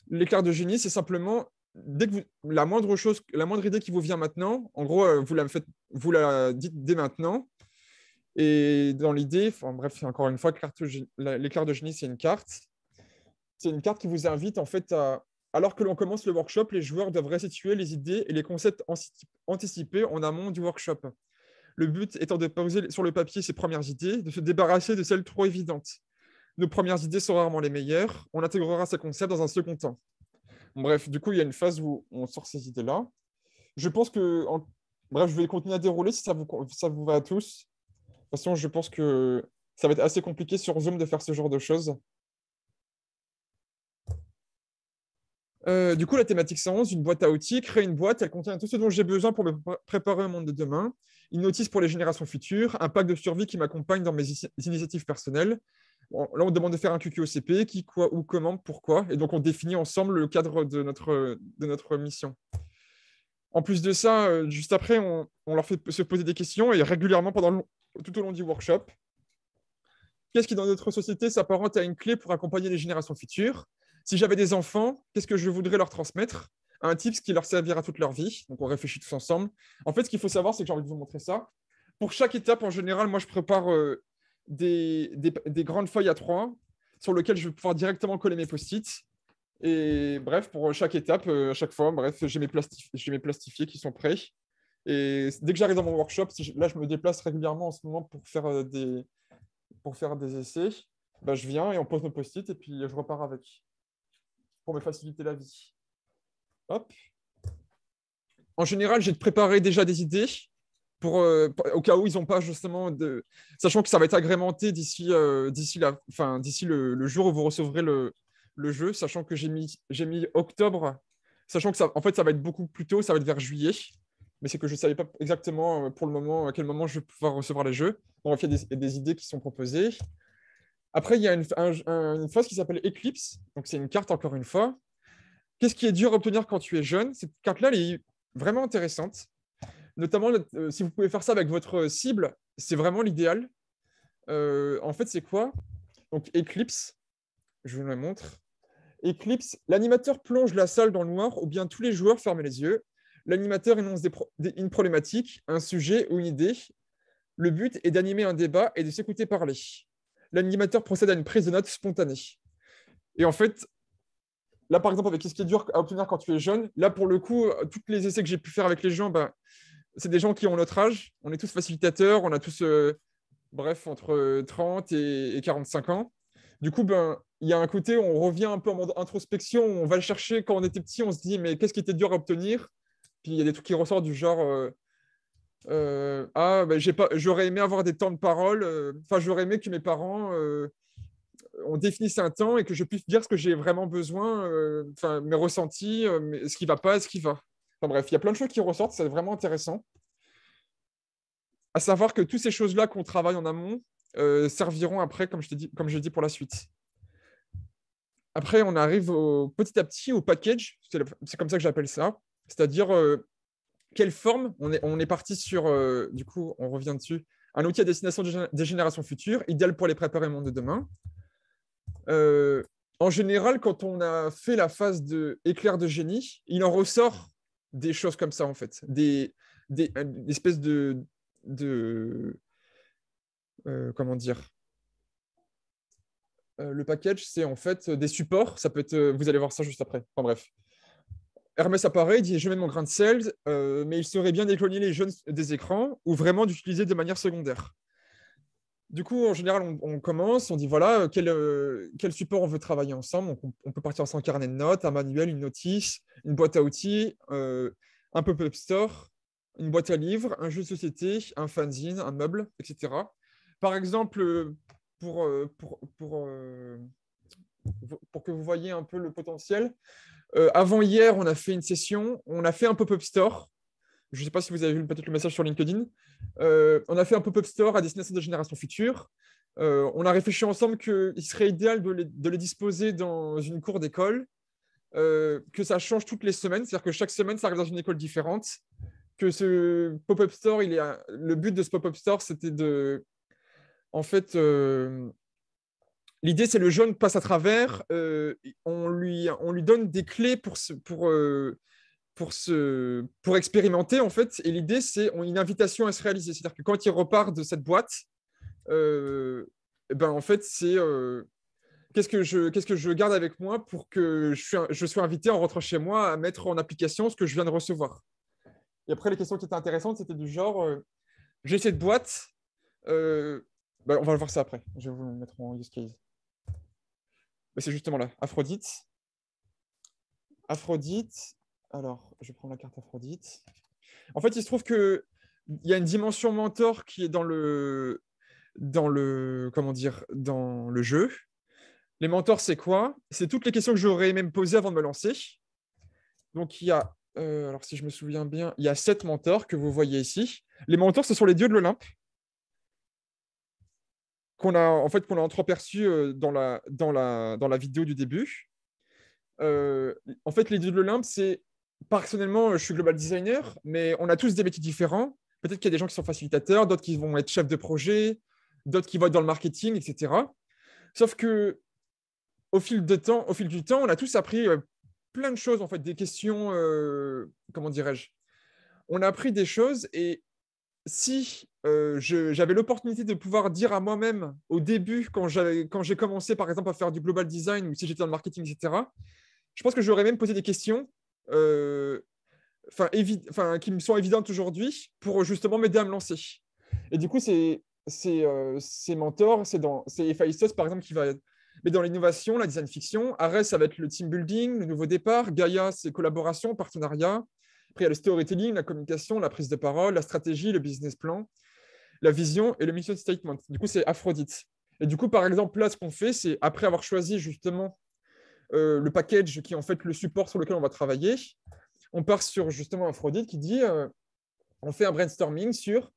l'éclair de génie, c'est simplement dès que la moindre idée qui vous vient maintenant, en gros, vous la dites dès maintenant. Et dans l'idée, enfin bref, encore une fois, l'éclair de génie, c'est une carte. C'est une carte qui vous invite en fait à... Alors que l'on commence le workshop, les joueurs doivent restituer les idées et les concepts anticipés en amont du workshop. Le but étant de poser sur le papier ses premières idées, de se débarrasser de celles trop évidentes. Nos premières idées sont rarement les meilleures. On intégrera ces concepts dans un second temps. Bref, du coup, il y a une phase où on sort ces idées-là. Je pense que... Bref, je vais continuer à dérouler si ça vous va à tous. De toute façon, je pense que ça va être assez compliqué sur Zoom de faire ce genre de choses. Du coup, la thématique 111, une boîte à outils, créer une boîte, elle contient tout ce dont j'ai besoin pour me préparer au monde de demain, une notice pour les générations futures, un pack de survie qui m'accompagne dans mes initiatives personnelles. Bon, là, on demande de faire un QQOCP, qui, quoi, où, comment, pourquoi, et donc on définit ensemble le cadre de notre mission. En plus de ça, juste après, on leur fait se poser des questions, et régulièrement tout au long du workshop. Qu'est-ce qui, dans notre société, s'apparente à une clé pour accompagner les générations futures? Si j'avais des enfants, qu'est-ce que je voudrais leur transmettre? Un tips qui leur servira toute leur vie. Donc, on réfléchit tous ensemble. En fait, ce qu'il faut savoir, c'est que j'ai envie de vous montrer ça. Pour chaque étape, en général, moi, je prépare des grandes feuilles A3 sur lesquelles je vais pouvoir directement coller mes post-it. Et bref, pour chaque étape, à chaque fois, bref, j'ai mes plastifiés qui sont prêts. Et dès que j'arrive dans mon workshop, là, je me déplace régulièrement en ce moment pour faire des essais. Je viens et on pose nos post-it et puis je repars avec, pour me faciliter la vie. Hop. En général, j'ai préparé déjà des idées au cas où ils n'ont pas justement sachant que ça va être agrémenté d'ici le jour où vous recevrez le jeu, sachant que j'ai mis octobre, sachant que ça va être beaucoup plus tôt, ça va être vers juillet, mais c'est que je ne savais pas exactement pour le moment à quel moment je vais pouvoir recevoir les jeux. Donc, il y a des idées qui sont proposées. Après, il y a une phase qui s'appelle Eclipse. Donc, c'est une carte, encore une fois. Qu'est-ce qui est dur à obtenir quand tu es jeune? Cette carte-là, elle est vraiment intéressante. Notamment, si vous pouvez faire ça avec votre cible, c'est vraiment l'idéal. En fait, c'est quoi? Donc, Eclipse, je vous le montre. Eclipse, l'animateur plonge la salle dans le noir ou bien tous les joueurs ferment les yeux. L'animateur énonce une problématique, un sujet ou une idée. Le but est d'animer un débat et de s'écouter parler. L'animateur procède à une prise de notes spontanée. Et en fait, là, par exemple, avec ce qui est dur à obtenir quand tu es jeune, là, pour le coup, tous les essais que j'ai pu faire avec les gens, c'est des gens qui ont notre âge. On est tous facilitateurs, on a tous, entre 30 et 45 ans. Du coup, il y a un côté où on revient un peu en mode introspection, on va le chercher quand on était petit, on se dit, mais qu'est-ce qui était dur à obtenir? Puis il y a des trucs qui ressortent du genre, j'aurais aimé avoir des temps de parole, j'aurais aimé que mes parents on définisse un temps et que je puisse dire ce que j'ai vraiment besoin, mes ressentis, ce qui va pas, ce qui va. Enfin bref, il y a plein de choses qui ressortent, c'est vraiment intéressant. À savoir que toutes ces choses-là qu'on travaille en amont serviront après, comme je dis pour la suite. Après, on arrive petit à petit au package, c'est comme ça que j'appelle ça, c'est-à-dire quelle forme, on est parti sur, du coup, on revient dessus, un outil à destination des générations futures, idéal pour les préparer au monde de demain. En général, quand on a fait la phase de éclair de génie, il en ressort des choses comme ça, en fait. Des espèces comment dire, le package, c'est en fait des supports. Ça peut être, vous allez voir ça juste après. Enfin bref. Hermès apparaît, il dit je mets mon grain de sel, mais il serait bien d'éloigner les jeunes des écrans ou vraiment d'utiliser de manière secondaire. Du coup, en général, on commence, on dit voilà, quel support on veut travailler ensemble. Donc, on peut partir sans carnet de notes, un manuel, une notice, une boîte à outils, un pop-up store, une boîte à livres, un jeu de société, un fanzine, un meuble, etc. Par exemple, pour que vous voyez un peu le potentiel, avant-hier, on a fait une session, on a fait un pop-up store. Je ne sais pas si vous avez vu peut-être le message sur LinkedIn. On a fait un pop-up store à destination des générations futures. On a réfléchi ensemble qu'il serait idéal de les disposer dans une cour d'école, que ça change toutes les semaines, c'est-à-dire que chaque semaine, ça arrive dans une école différente. Que ce pop-up store, le but de ce pop-up store, c'était de... En fait, l'idée, c'est le jeune passe à travers, on lui donne des clés pour expérimenter, en fait. Et l'idée, c'est une invitation à se réaliser. C'est-à-dire que quand il repart de cette boîte, en fait, c'est qu'est-ce que je garde avec moi pour que je sois invité en rentrant chez moi à mettre en application ce que je viens de recevoir. Et après, les questions qui étaient intéressantes, c'était du genre, j'ai cette boîte, on va voir ça après. Je vais vous le mettre en use case. C'est justement là, Aphrodite. Alors, je vais prendre la carte Aphrodite. En fait, il se trouve qu'il y a une dimension mentor qui est dans le jeu. Les mentors, c'est quoi? C'est toutes les questions que j'aurais aimé me poser avant de me lancer. Donc, il y a, alors si je me souviens bien, il y a 7 mentors que vous voyez ici. Les mentors, ce sont les dieux de l'Olympe qu'on a entreaperçus dans la vidéo du début. En fait, les dieux de l'Olympe, c'est... Personnellement, je suis global designer, mais on a tous des métiers différents. Peut-être qu'il y a des gens qui sont facilitateurs, d'autres qui vont être chefs de projet, d'autres qui vont être dans le marketing, etc. Sauf que au fil du temps, on a tous appris plein de choses, en fait, des questions, comment dirais-je? On a appris des choses et si j'avais l'opportunité de pouvoir dire à moi-même au début, quand j'ai commencé, par exemple, à faire du global design ou si j'étais dans le marketing, etc., je pense que j'aurais même posé des questions qui me sont évidentes aujourd'hui pour justement m'aider à me lancer. Et du coup, c'est mentors, c'est Héphaïstos, par exemple, qui va être mais dans l'innovation, la design fiction. Arès, ça va être le team building, le nouveau départ. Gaïa, c'est collaboration, partenariat. Après, il y a le storytelling, la communication, la prise de parole, la stratégie, le business plan, la vision et le mission statement. Du coup, c'est Aphrodite. Et du coup, par exemple, là, ce qu'on fait, c'est après avoir choisi justement le package qui est en fait le support sur lequel on va travailler, on part sur justement Aphrodite qui dit on fait un brainstorming sur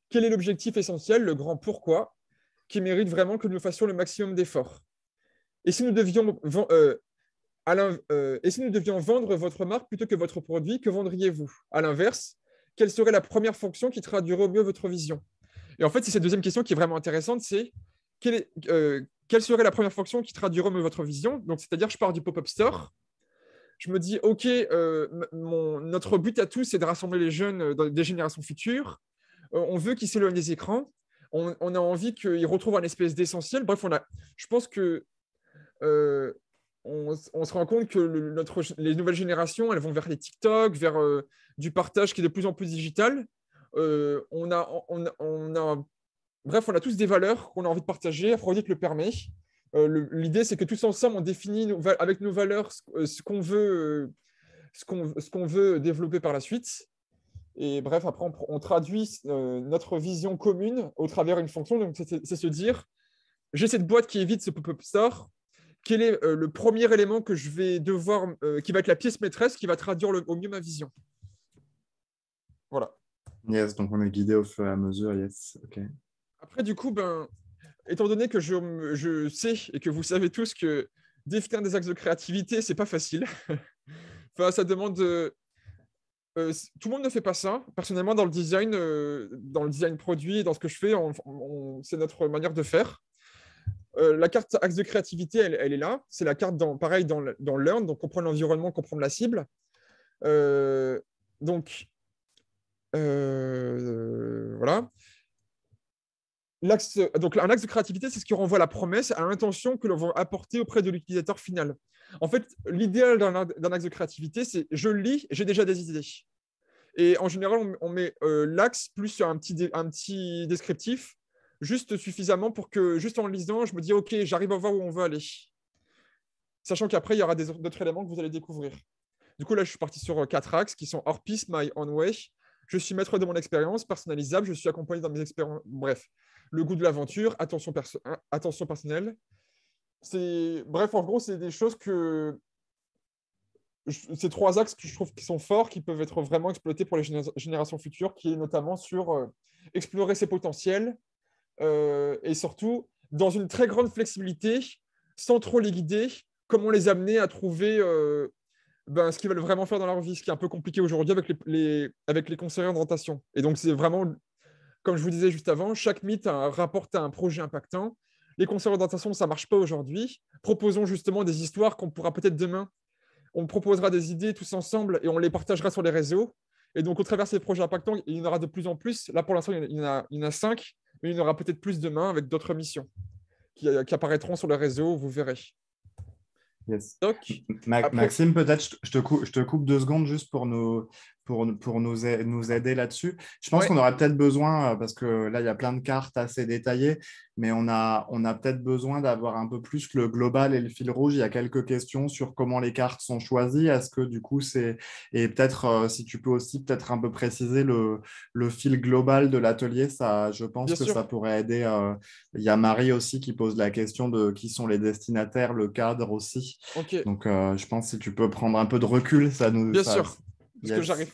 quel est l'objectif essentiel, le grand pourquoi, qui mérite vraiment que nous fassions le maximum d'efforts. Et si nous devions vendre votre marque plutôt que votre produit, que vendriez-vous? À l'inverse, quelle serait la première fonction qui traduirait au mieux votre vision? Et en fait, c'est cette deuxième question qui est vraiment intéressante, c'est quelle serait la première fonction qui traduirait au mieux votre vision? Donc, c'est-à-dire, je pars du pop-up store, je me dis, OK, notre but à tous, c'est de rassembler les jeunes des générations futures. On veut qu'ils s'éloignent des écrans. On a envie qu'ils retrouvent un espèce d'essentiel. Bref, je pense que on se rend compte que les nouvelles générations, elles vont vers les TikTok, vers du partage qui est de plus en plus digital. Bref, on a tous des valeurs qu'on a envie de partager. Aphrodite le permet. L'idée, c'est que tous ensemble, on définit avec nos valeurs ce qu'on veut développer par la suite. Et bref, après, on traduit notre vision commune au travers d'une fonction. Donc, c'est se dire, j'ai cette boîte qui est vide, ce pop-up store. Quel est le premier élément que je vais devoir, qui va être la pièce maîtresse, qui va traduire au mieux ma vision? Voilà. Yes, donc on est guidé au fur et à mesure, yes. Ok. Après, du coup, étant donné que je sais et que vous savez tous que définir des axes de créativité, c'est pas facile. Enfin, ça demande... tout le monde ne fait pas ça. Personnellement, dans le design produit, dans ce que je fais, c'est notre manière de faire. La carte axe de créativité, elle est là. C'est la carte pareil dans Learn, donc comprendre l'environnement, comprendre la cible. Donc, voilà. Donc, un axe de créativité, c'est ce qui renvoie à la promesse, à l'intention que l'on va apporter auprès de l'utilisateur final. En fait, l'idéal d'un axe de créativité, c'est je lis, j'ai déjà des idées. Et en général, on met l'axe plus un petit descriptif, juste suffisamment pour que, juste en lisant, je me dis, OK, j'arrive à voir où on veut aller. Sachant qu'après, il y aura d'autres éléments que vous allez découvrir. Du coup, là, je suis parti sur 4 axes qui sont Our Peace, My Own Way. Je suis maître de mon expérience, personnalisable, je suis accompagné dans mes expériences. Bref, le goût de l'aventure, attention personnelle. Bref, en gros, c'est des choses que... Ces 3 axes que je trouve qui sont forts, qui peuvent être vraiment exploités pour les générations futures, qui est notamment sur explorer ses potentiels, et surtout, dans une très grande flexibilité, sans trop les guider, comment les amener à trouver ce qu'ils veulent vraiment faire dans leur vie, ce qui est un peu compliqué aujourd'hui avec les conseillers d'orientation. Et donc, c'est vraiment, comme je vous disais juste avant, chaque mythe rapporte à un projet impactant. Les conseillers d'orientation, ça ne marche pas aujourd'hui. Proposons justement des histoires qu'on pourra peut-être demain. On proposera des idées tous ensemble et on les partagera sur les réseaux. Et donc, au travers de ces projets impactants, il y en aura de plus en plus. Là, pour l'instant, il y en a 5. Mais il y en aura peut-être plus demain avec d'autres missions qui apparaîtront sur le réseau, vous verrez. Yes. Donc, Maxime, peut-être je te coupe 2 secondes juste pour nous aider là-dessus. Je pense qu'on aurait peut-être besoin, parce que là, il y a plein de cartes assez détaillées, mais on a peut-être besoin d'avoir un peu plus le global et le fil rouge. Il y a quelques questions sur comment les cartes sont choisies. Est-ce que du coup, et peut-être, si tu peux aussi peut-être un peu préciser le fil global de l'atelier, ça, je pense que ça pourrait aider. Il y a Marie aussi qui pose la question de qui sont les destinataires, le cadre aussi. Okay. Donc, je pense que si tu peux prendre un peu de recul, ça nous... Bien sûr, parce que j'arrive.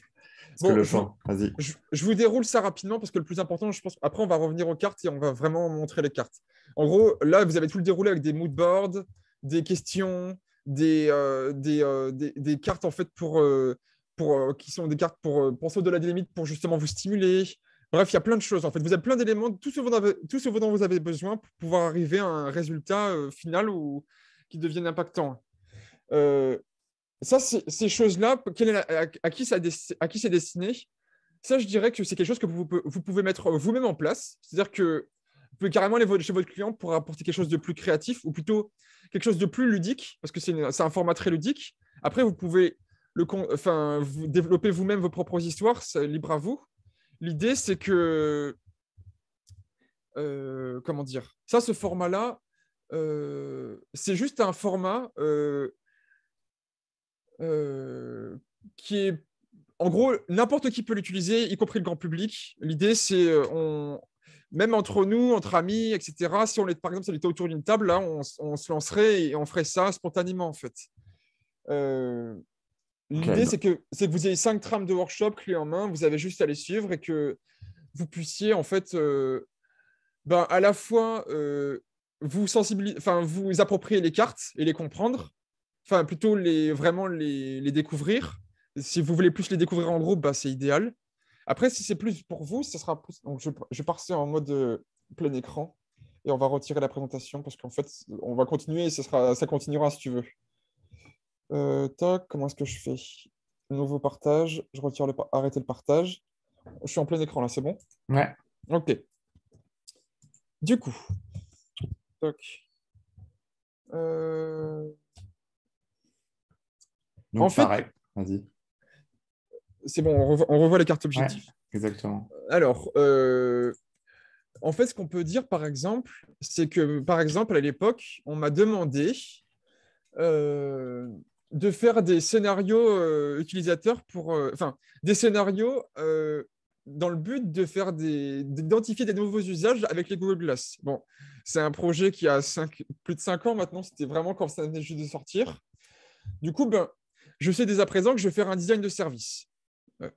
Je vous déroule ça rapidement parce que le plus important, je pense, après on va revenir aux cartes et on va vraiment montrer les cartes. En gros, là, vous avez tout le déroulé avec des mood boards, des questions, des cartes en fait qui sont des cartes pour penser au-delà des limites pour justement vous stimuler. Bref, il y a plein de choses. En fait, vous avez plein d'éléments, tout ce dont vous avez besoin pour pouvoir arriver à un résultat final qui devienne impactant. Ça, ces choses-là, à qui c'est destiné? Ça, je dirais que c'est quelque chose que vous pouvez mettre vous-même en place. C'est-à-dire que vous pouvez carrément aller chez votre client pour apporter quelque chose de plus créatif ou plutôt quelque chose de plus ludique, parce que c'est un format très ludique. Après, vous pouvez vous développer vous-même vos propres histoires, c'est libre à vous. L'idée, c'est que... comment dire? Ça, ce format-là, c'est juste un format... qui est, en gros, n'importe qui peut l'utiliser, y compris le grand public. L'idée, c'est, même entre nous, entre amis, etc., si on est, par exemple, si on était autour d'une table, là, on se lancerait et on ferait ça spontanément, en fait. L'idée, c'est que vous ayez 5 trames de workshop clés en main, vous avez juste à les suivre et que vous puissiez, en fait, à la fois vous approprier les cartes et les comprendre, enfin plutôt vraiment les découvrir. Si vous voulez plus les découvrir en groupe, c'est idéal. Après, si c'est plus pour vous, ce sera plus. Donc, je vais passer en mode plein écran et on va retirer la présentation parce qu'en fait, on va continuer et ça continuera si tu veux. Tac, comment est-ce que je fais? Nouveau partage, je retire arrêter le partage. Je suis en plein écran là, c'est bon? Ouais. Ok. Du coup, tac. Donc, En fait, pareil. Vas-y. c'est bon, on revoit les cartes objectifs. Exactement. Alors, en fait, ce qu'on peut dire, par exemple, c'est que, par exemple, à l'époque, on m'a demandé de faire des scénarios utilisateurs enfin, des scénarios dans le but de d'identifier des nouveaux usages avec les Google Glass. Bon, c'est un projet qui a plus de 5 ans maintenant, c'était vraiment quand ça venait juste de sortir. Du coup, ben, je sais dès à présent que je vais faire un design de service.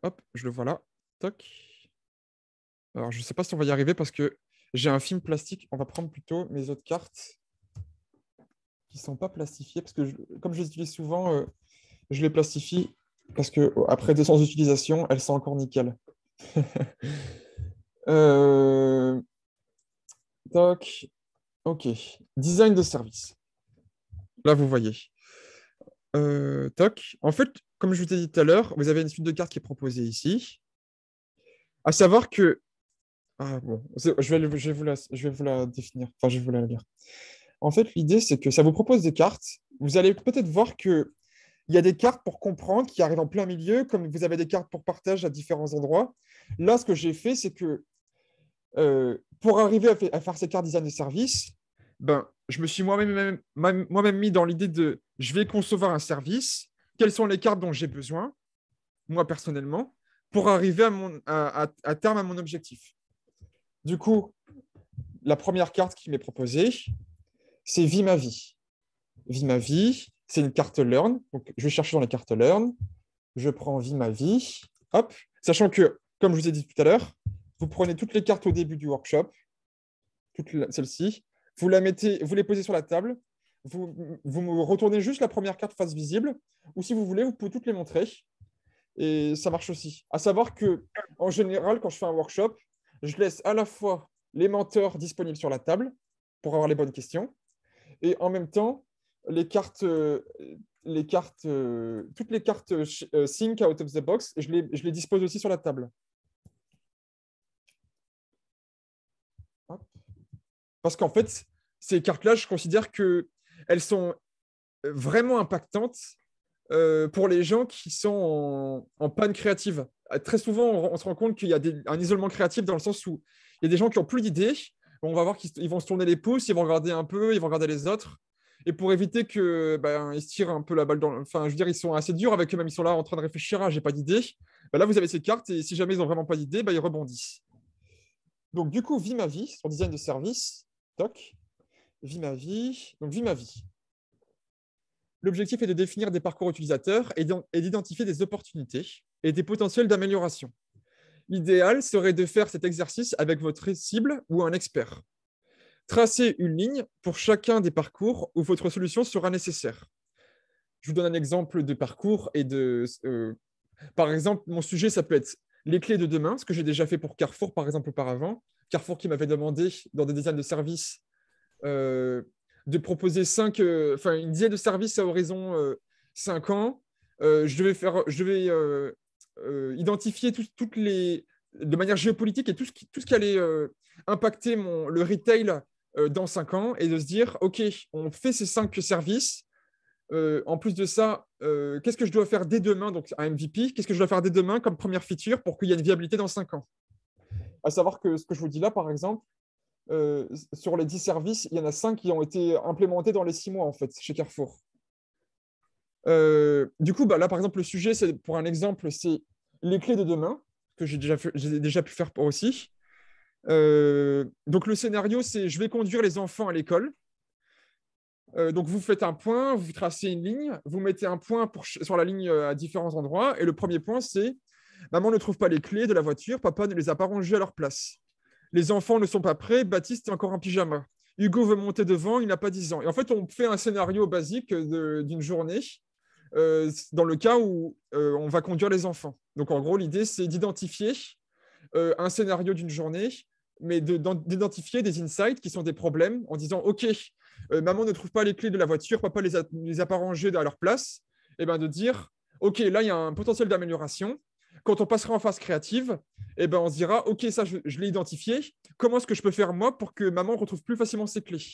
Hop, je le vois là. Toc. Alors, je ne sais pas si on va y arriver parce que j'ai un film plastique. On va prendre plutôt mes autres cartes qui ne sont pas plastifiées parce que, comme je les utilise souvent, je les plastifie parce qu'après 200 utilisations, elles sont encore nickel. Toc. OK. Design de service. Là, vous voyez. Toc. En fait, comme je vous ai dit tout à l'heure, vous avez une suite de cartes qui est proposée ici. À savoir que... Ah bon, je vais vous la définir. Enfin, je vais vous la lire. En fait, l'idée, c'est que ça vous propose des cartes. Vous allez peut-être voir qu'il y a des cartes pour comprendre qui arrivent en plein milieu, comme vous avez des cartes pour partage à différents endroits. Là, ce que j'ai fait, c'est que pour arriver à faire ces cartes design de service, ben, je me suis moi-même mis dans l'idée de je vais concevoir un service, quelles sont les cartes dont j'ai besoin, moi personnellement, pour arriver à terme à mon objectif. Du coup, la première carte qui m'est proposée, c'est Vie ma vie. Vie ma vie, c'est une carte Learn. Donc, je vais chercher dans les cartes Learn. Je prends Vie ma vie. Hop. Sachant que, comme je vous ai dit tout à l'heure, vous prenez toutes les cartes au début du workshop, toutes celles-ci, vous les posez sur la table, vous me retournez juste la première carte face visible, ou si vous voulez, vous pouvez toutes les montrer. Et ça marche aussi. À savoir que, en général, quand je fais un workshop, je laisse à la fois les menteurs disponibles sur la table pour avoir les bonnes questions, et en même temps, toutes les cartes Think Out of the Box, je les dispose aussi sur la table. Hop. Parce qu'en fait, ces cartes-là, je considère qu'elles sont vraiment impactantes pour les gens qui sont en panne créative. Très souvent, on se rend compte qu'il y a un isolement créatif dans le sens où il y a des gens qui n'ont plus d'idées. On va voir qu'ils vont se tourner les pouces, ils vont regarder un peu, ils vont regarder les autres. Et pour éviter qu'ils se tirent un peu la balle Enfin, je veux dire, ils sont assez durs avec eux-mêmes. Ils sont là en train de réfléchir, ah, j'ai pas d'idée. Là, vous avez ces cartes et si jamais ils n'ont vraiment pas d'idée, ils rebondissent. Donc, du coup, Vie ma vie, sur design de service. Toc. Vie ma vie. Donc, Vie ma vie. L'objectif est de définir des parcours utilisateurs et d'identifier des opportunités et des potentiels d'amélioration. L'idéal serait de faire cet exercice avec votre cible ou un expert. Tracez une ligne pour chacun des parcours où votre solution sera nécessaire. Je vous donne un exemple de parcours par exemple, mon sujet, ça peut être les clés de demain, ce que j'ai déjà fait pour Carrefour, par exemple, auparavant. Carrefour qui m'avait demandé, dans des designs de services, de proposer une dizaine de services à horizon 5 ans. Je devais identifier de manière géopolitique et tout ce qui allait impacter le retail dans 5 ans et de se dire, OK, on fait ces 5 services. En plus de ça, qu'est-ce que je dois faire dès demain, donc un MVP, qu'est-ce que je dois faire dès demain comme première feature pour qu'il y ait une viabilité dans 5 ans? À savoir que ce que je vous dis là, par exemple, sur les 10 services, il y en a 5 qui ont été implémentés dans les 6 mois, en fait, chez Carrefour. Du coup, là, par exemple, le sujet, pour un exemple, c'est les clés de demain, que j'ai déjà pu faire aussi. Donc, le scénario, c'est je vais conduire les enfants à l'école. Donc, vous faites un point, vous tracez une ligne, vous mettez un point sur la ligne à différents endroits. Et le premier point, c'est maman ne trouve pas les clés de la voiture, papa ne les a pas rangées à leur place. Les enfants ne sont pas prêts, Baptiste est encore en pyjama. Hugo veut monter devant, il n'a pas 10 ans. Et en fait, on fait un scénario basique d'une journée dans le cas où on va conduire les enfants. Donc, en gros, l'idée, c'est d'identifier un scénario d'une journée, mais d'identifier des insights qui sont des problèmes en disant, OK, maman ne trouve pas les clés de la voiture, papa les a pas rangées à leur place, et ben de dire, OK, là, il y a un potentiel d'amélioration. Quand on passera en phase créative, eh ben, on se dira, OK, ça, je l'ai identifié. Comment est-ce que je peux faire, moi, pour que maman retrouve plus facilement ses clés?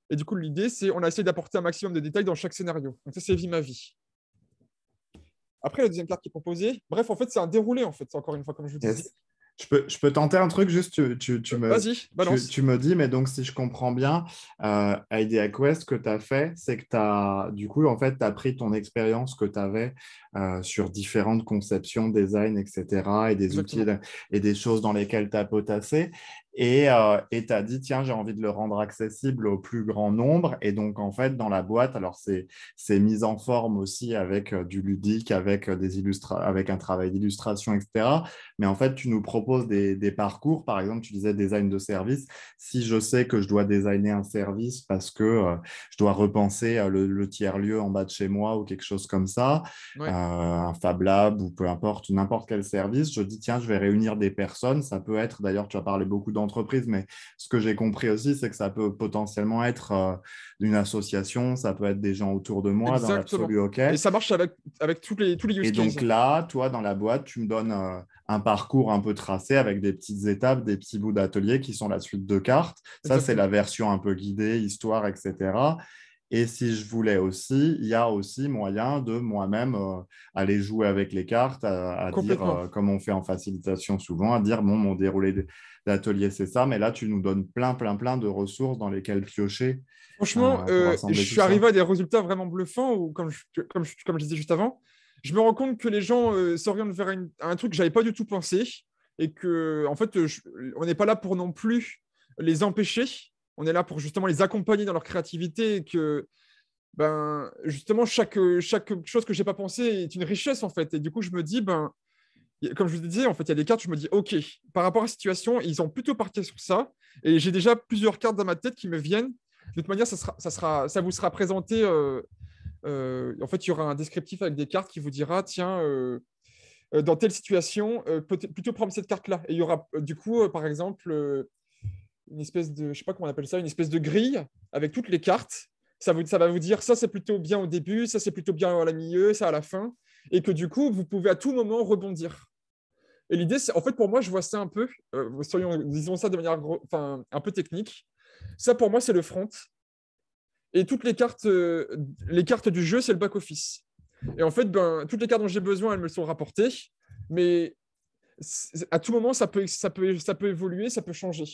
Et du coup, l'idée, c'est on a essayé d'apporter un maximum de détails dans chaque scénario. Donc ça, c'est Vie ma vie. Après, la deuxième carte qui est proposée, bref, en fait, c'est un déroulé, en fait, encore une fois, comme je vous disais. Yes. Je peux tenter un truc, juste Vas-y, balance. tu me dis, mais donc si je comprends bien, Idea Quest, ce que tu as fait, c'est que du coup, en fait, tu as pris ton expérience que tu avais sur différentes conceptions, design, etc., et des outils et des choses dans lesquelles tu as potassé, et tu as dit, tiens, j'ai envie de le rendre accessible au plus grand nombre, et donc, en fait, dans la boîte, alors c'est mis en forme aussi avec du ludique, avec, avec un travail d'illustration, etc., mais en fait, tu nous proposes des parcours. Par exemple, tu disais design de service. Si je sais que je dois designer un service parce que je dois repenser le tiers-lieu en bas de chez moi ou quelque chose comme ça, un Fab Lab ou peu importe, n'importe quel service, je dis, tiens, je vais réunir des personnes. Ça peut être, d'ailleurs, tu as parlé beaucoup d'entreprises, mais ce que j'ai compris aussi, c'est que ça peut potentiellement être une association, ça peut être des gens autour de moi, dans l'absolu, OK. Et ça marche avec tous les use cases. Et donc là, toi, dans la boîte, tu me donnes un parcours un peu tracé avec des petites étapes, des petits bouts d'atelier qui sont la suite de cartes. Ça, c'est la version un peu guidée, histoire, etc. Et si je voulais aussi, il y a aussi moyen de moi-même aller jouer avec les cartes, à dire, comme on fait en facilitation souvent, à dire, bon, mon déroulé d'atelier, c'est ça. Mais là, tu nous donnes plein de ressources dans lesquelles piocher. Franchement, je suis arrivé à des résultats vraiment bluffants, où, comme je disais juste avant, je me rends compte que les gens s'orientent vers un truc que je n'avais pas du tout pensé, et que, en fait, on n'est pas là pour non plus les empêcher, on est là pour justement les accompagner dans leur créativité, et que justement, chaque chose que je n'ai pas pensé est une richesse, en fait. Et du coup, je me dis, comme je vous disais, en fait, il y a des cartes, je me dis, OK, par rapport à la situation, ils ont plutôt parti sur ça, et j'ai déjà plusieurs cartes dans ma tête qui me viennent. De toute manière, ça vous sera présenté. En fait, il y aura un descriptif avec des cartes qui vous dira, tiens, dans telle situation, plutôt prendre cette carte-là. Et il y aura du coup, par exemple, une espèce de, je sais pas comment on appelle ça, une espèce de grille avec toutes les cartes. Ça va vous dire, ça c'est plutôt bien au début, ça c'est plutôt bien à la milieu, ça à la fin. Et que du coup, vous pouvez à tout moment rebondir. Et l'idée, c'est, en fait, pour moi, je vois ça un peu, disons ça de manière un peu technique. Ça, pour moi, c'est le front. Et toutes les cartes du jeu, c'est le back-office. Et en fait, toutes les cartes dont j'ai besoin, elles me sont rapportées. Mais à tout moment, ça peut évoluer, ça peut changer.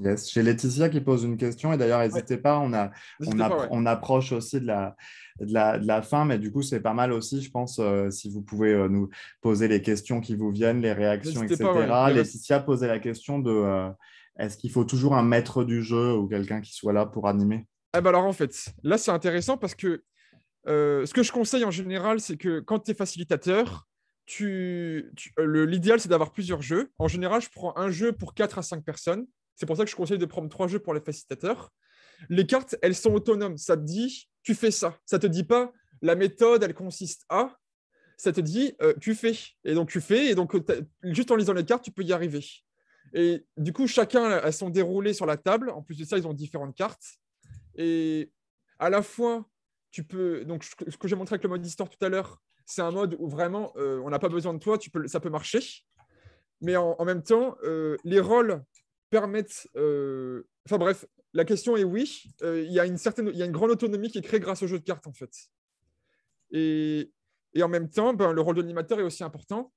Yes. J'ai Laetitia qui pose une question. Et d'ailleurs, n'hésitez pas, on approche aussi de la fin. Mais du coup, c'est pas mal aussi, je pense, si vous pouvez nous poser les questions qui vous viennent, les réactions, etc. Laetitia posait la question de est-ce qu'il faut toujours un maître du jeu ou quelqu'un qui soit là pour animer? Alors, en fait, là, c'est intéressant parce que ce que je conseille en général, c'est que quand tu es facilitateur, l'idéal, c'est d'avoir plusieurs jeux. En général, je prends un jeu pour 4 à 5 personnes. C'est pour ça que je conseille de prendre 3 jeux pour les facilitateurs. Les cartes, elles sont autonomes. Ça te dit, tu fais ça. Ça ne te dit pas, la méthode, elle consiste à. Ça te dit, tu fais. Et donc, tu fais. Et donc, juste en lisant les cartes, tu peux y arriver. Et du coup, chacun a son déroulé sur la table. En plus de ça, ils ont différentes cartes. Et à la fois, tu peux. Donc, ce que j'ai montré avec le mode histoire tout à l'heure, c'est un mode où vraiment, on n'a pas besoin de toi, ça peut marcher. Mais en même temps, les rôles permettent. Enfin bref, la question est oui. Il y a une grande autonomie qui est créée grâce au jeu de cartes, en fait. Et en même temps, le rôle de l'animateur est aussi important.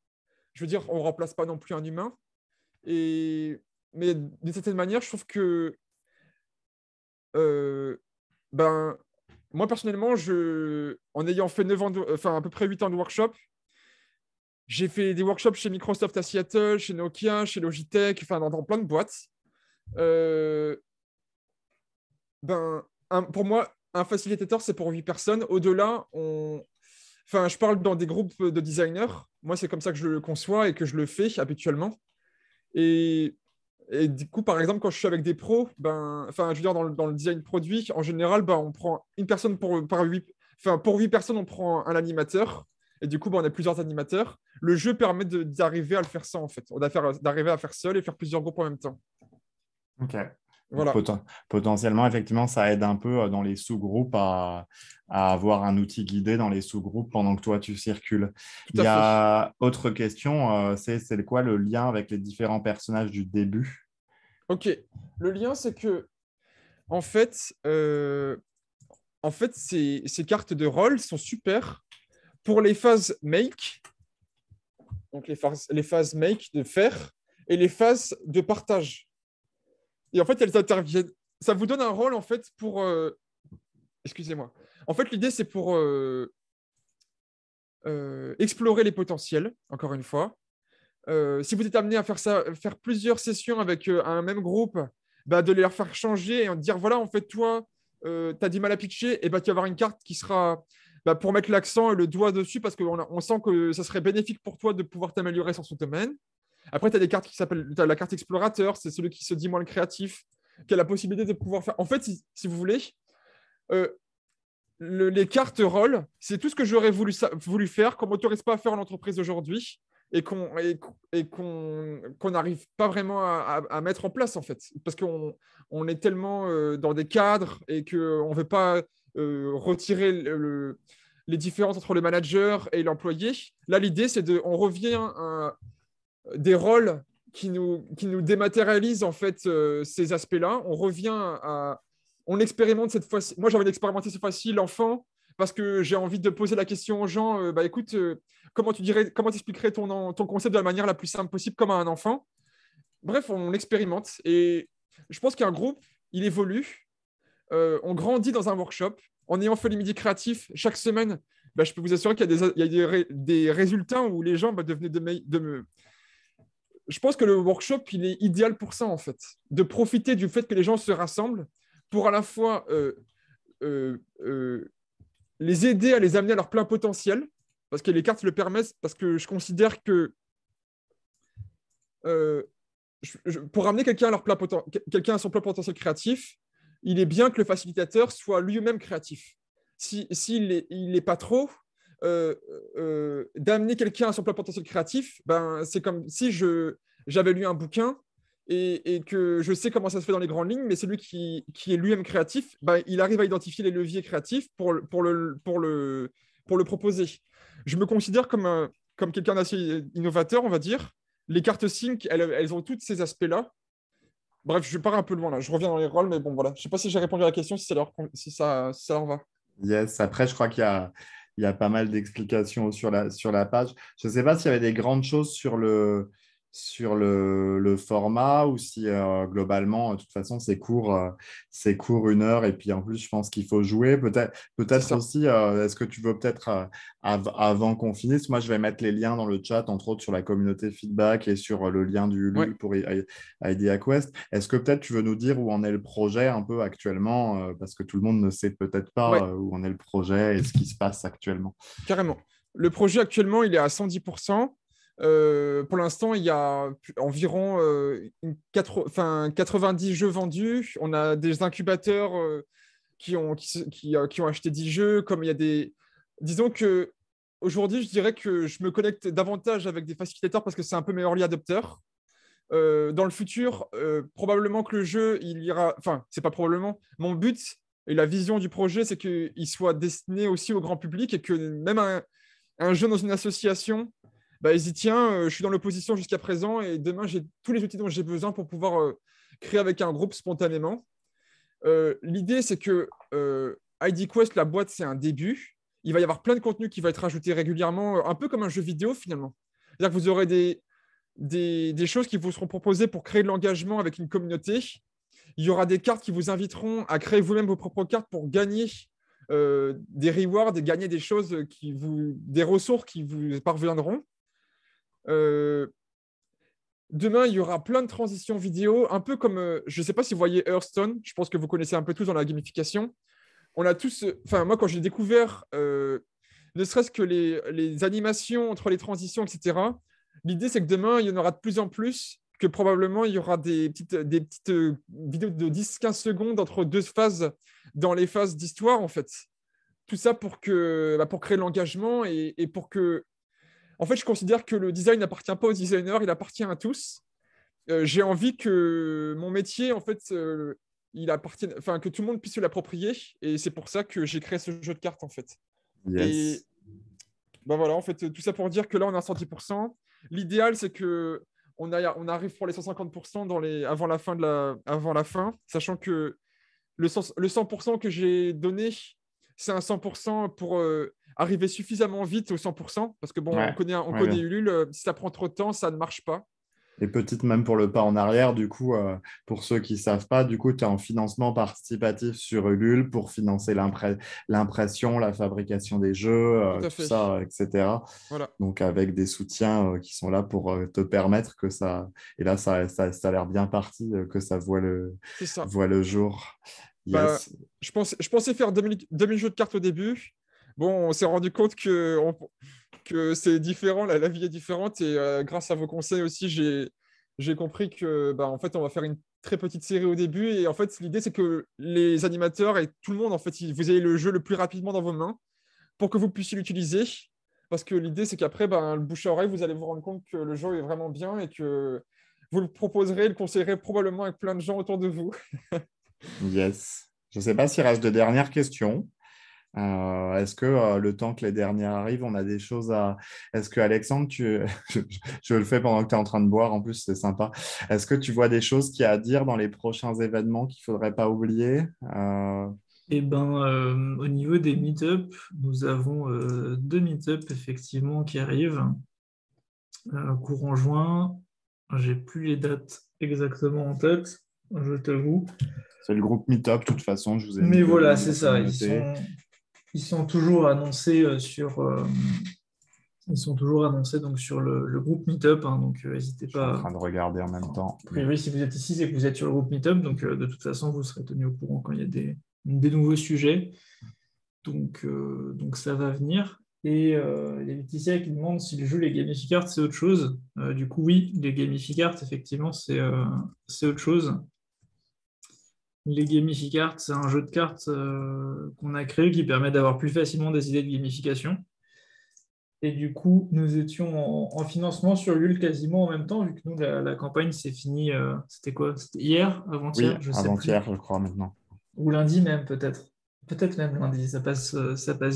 Je veux dire, on ne remplace pas non plus un humain. Mais d'une certaine manière, je trouve que moi, personnellement, en ayant fait 9 ans à peu près 8 ans de workshop, j'ai fait des workshops chez Microsoft à Seattle, chez Nokia, chez Logitech, dans plein de boîtes. Pour moi, un facilitateur, c'est pour 8 personnes. Au-delà, je parle dans des groupes de designers. Moi, c'est comme ça que je le conçois et que je le fais habituellement. Et du coup, par exemple, quand je suis avec des pros, je veux dire, dans le design produit, en général, on prend une personne enfin, pour 8 personnes, on prend un animateur. Et du coup, on a plusieurs animateurs. Le jeu permet d'arriver à le faire ça, en fait. D'arriver à faire seul et faire plusieurs groupes en même temps. Ok. Voilà. Potentiellement, effectivement, ça aide un peu dans les sous-groupes à avoir un outil guidé dans les sous-groupes pendant que toi, tu circules. Tout Il y à fait. a autre question, c'est quoi le lien avec les différents personnages du début? Ok. Le lien, c'est que, en fait, ces cartes de rôle sont super pour les phases make, donc les phases make de faire, et les phases de partage. Et en fait, elles interviennent. Ça vous donne un rôle, en fait, pour... Excusez-moi. En fait, l'idée, c'est pour explorer les potentiels, encore une fois. Si vous êtes amené à faire plusieurs sessions avec un même groupe, bah, de les leur faire changer et de dire, voilà, en fait, toi, tu as du mal à pitcher, et bah, tu vas avoir une carte qui sera bah, pour mettre l'accent et le doigt dessus, parce qu'on sent que ça serait bénéfique pour toi de pouvoir t'améliorer sur ce domaine. Après, tu as des cartes qui s'appellent la carte explorateur, c'est celui qui se dit moins le créatif, qui a la possibilité de pouvoir faire. En fait, si vous voulez, euh, les cartes rôle, c'est tout ce que j'aurais voulu faire, qu'on ne m'autorise pas à faire en entreprise aujourd'hui et qu'on n'arrive pas vraiment à mettre en place, en fait. Parce qu'on est tellement dans des cadres et qu'on ne veut pas retirer les différences entre le manager et l'employé. Là, l'idée, c'est on revient à des rôles qui nous dématérialisent en fait ces aspects-là. On revient on expérimente cette fois-ci. Moi, j'ai envie d'expérimenter cette fois-ci l'enfant parce que j'ai envie de poser la question aux gens. Bah écoute, comment t'expliquerais ton concept de la manière la plus simple possible comme à un enfant. Bref, on expérimente et je pense qu'un groupe, il évolue. On grandit dans un workshop en ayant fait les midis créatifs chaque semaine. Bah, je peux vous assurer qu'il y a des résultats où les gens devenaient je pense que le workshop, il est idéal pour ça, en fait. De profiter du fait que les gens se rassemblent pour à la fois les aider à les amener à leur plein potentiel, parce que les cartes le permettent, parce que je considère que pour amener quelqu'un à son plein potentiel créatif, il est bien que le facilitateur soit lui-même créatif. S'il n'est pas trop, d'amener quelqu'un à son plein potentiel créatif, ben, c'est comme si j'avais lu un bouquin et que je sais comment ça se fait dans les grandes lignes, mais celui qui est lui-même créatif, ben, il arrive à identifier les leviers créatifs pour le proposer. Je me considère comme quelqu'un d'assez innovateur, on va dire. Les cartes Sync, elles ont tous ces aspects-là. Bref, je pars un peu loin là. Je reviens dans les rôles, mais bon, voilà. Je ne sais pas si j'ai répondu à la question, si ça leur va. Yes, après, je crois il y a pas mal d'explications sur la page. Je ne sais pas s'il y avait des grandes choses sur le format ou si globalement, de toute façon, c'est court 1 heure. Et puis en plus, je pense qu'il faut jouer. Peut-être aussi, est-ce que tu veux peut-être, avant qu'on finisse, moi, je vais mettre les liens dans le chat, entre autres sur la communauté feedback et sur le lien du Ulule pour IdeaQuest. Est-ce que peut-être tu veux nous dire où en est le projet un peu actuellement, parce que tout le monde ne sait peut-être pas où en est le projet et ce qui se passe actuellement. Carrément. Le projet actuellement, il est à 110%. Pour l'instant, il y a environ 90 jeux vendus. On a des incubateurs qui ont acheté 10 jeux. Comme il y a des... Disons que aujourd'hui, je dirais que je me connecte davantage avec des facilitateurs parce que c'est un peu mes early adopteurs. Dans le futur, probablement que le jeu, il ira... Enfin, c'est pas probablement. Mon but et la vision du projet, c'est qu'il soit destiné aussi au grand public et que même un jeu dans une association... Bah, il dit, tiens, je suis dans l'opposition jusqu'à présent et demain, j'ai tous les outils dont j'ai besoin pour pouvoir créer avec un groupe spontanément. L'idée, c'est que IdeaQuest, la boîte, c'est un début. Il va y avoir plein de contenu qui va être ajouté régulièrement, un peu comme un jeu vidéo finalement. C'est-à-dire que vous aurez des choses qui vous seront proposées pour créer de l'engagement avec une communauté. Il y aura des cartes qui vous inviteront à créer vous-même vos propres cartes pour gagner des rewards et gagner des choses, des ressources qui vous parviendront. Demain, il y aura plein de transitions vidéo, un peu comme, je ne sais pas si vous voyez Hearthstone, je pense que vous connaissez un peu tous dans la gamification. On a tous, enfin moi quand j'ai découvert, ne serait-ce que les animations entre les transitions, etc., l'idée c'est que demain, il y en aura de plus en plus, que probablement il y aura des petites vidéos de 10-15 secondes entre deux phases dans les phases d'histoire en fait. tout ça pour créer de l'engagement et pour que... En fait, je considère que le design n'appartient pas aux designers, il appartient à tous. J'ai envie que mon métier, en fait, que tout le monde puisse se l'approprier. Et c'est pour ça que j'ai créé ce jeu de cartes, en fait. Et Yes. voilà, en fait, tout ça pour dire que là, on a 110%. L'idéal, c'est que on arrive pour les 150% avant la fin, sachant que le 100% que j'ai donné, c'est un 100% pour arriver suffisamment vite au 100%, parce que bon, Ouais. on Ouais, connaît bien. Ulule, si ça prend trop de temps, ça ne marche pas. Et petite même pour le pas en arrière, du coup, pour ceux qui ne savent pas, du coup, tu es en financement participatif sur Ulule pour financer l'impression, la fabrication des jeux, Tout à tout fait. ça, etc. Voilà, Donc, avec des soutiens qui sont là pour te permettre que ça... Et là, ça a l'air bien parti, que ça c'est ça. voit le jour. Bah, Yes. je pensais faire 2000 jeux de cartes au début. Bon, on s'est rendu compte que c'est différent, la vie est différente. Et grâce à vos conseils aussi, j'ai compris que en fait, on va faire une très petite série au début. Et en fait, l'idée, c'est que les animateurs et tout le monde, en fait, vous ayez le jeu le plus rapidement dans vos mains pour que vous puissiez l'utiliser. Parce que l'idée, c'est qu'après, le bouche à oreille, vous allez vous rendre compte que le jeu est vraiment bien et que vous le proposerez, le conseillerez probablement avec plein de gens autour de vous. Yes. Je ne sais pas s'il reste de dernières questions. Est-ce que le temps que les dernières arrivent, on a des choses à... Est-ce que Alexandre, je le fais pendant que tu es en train de boire, en plus c'est sympa. Est-ce que tu vois des choses qu'il y a à dire dans les prochains événements qu'il ne faudrait pas oublier? Eh ben, au niveau des meet-up, nous avons 2 meet-up effectivement qui arrivent courant juin. J'ai plus les dates exactement en tête, je t'avoue. C'est le groupe Meetup, de toute façon, je vous ai mis Mais le voilà, lien c'est dans la ça. communauté. Ils sont toujours annoncés ils sont toujours annoncés donc sur le groupe Meetup. Hein, donc n'hésitez Je suis en pas. train de regarder en même temps. A priori, si vous êtes ici, c'est que vous êtes sur le groupe Meetup. Donc de toute façon, vous serez tenu au courant quand il y a des nouveaux sujets. Donc ça va venir. Et il y a Laetitia qui demande si le jeu, les gamificards, c'est autre chose. Du coup, oui, les gamificards, effectivement, c'est autre chose. Les gamificards, c'est un jeu de cartes qu'on a créé qui permet d'avoir plus facilement des idées de gamification. Et du coup, nous étions en financement sur Ulule quasiment en même temps, vu que nous, la campagne s'est finie, c'était quoi? C'était hier, Oui, avant-hier, je sais plus. avant-hier, je crois, maintenant. Ou lundi même, peut-être. Peut-être même lundi, ça passe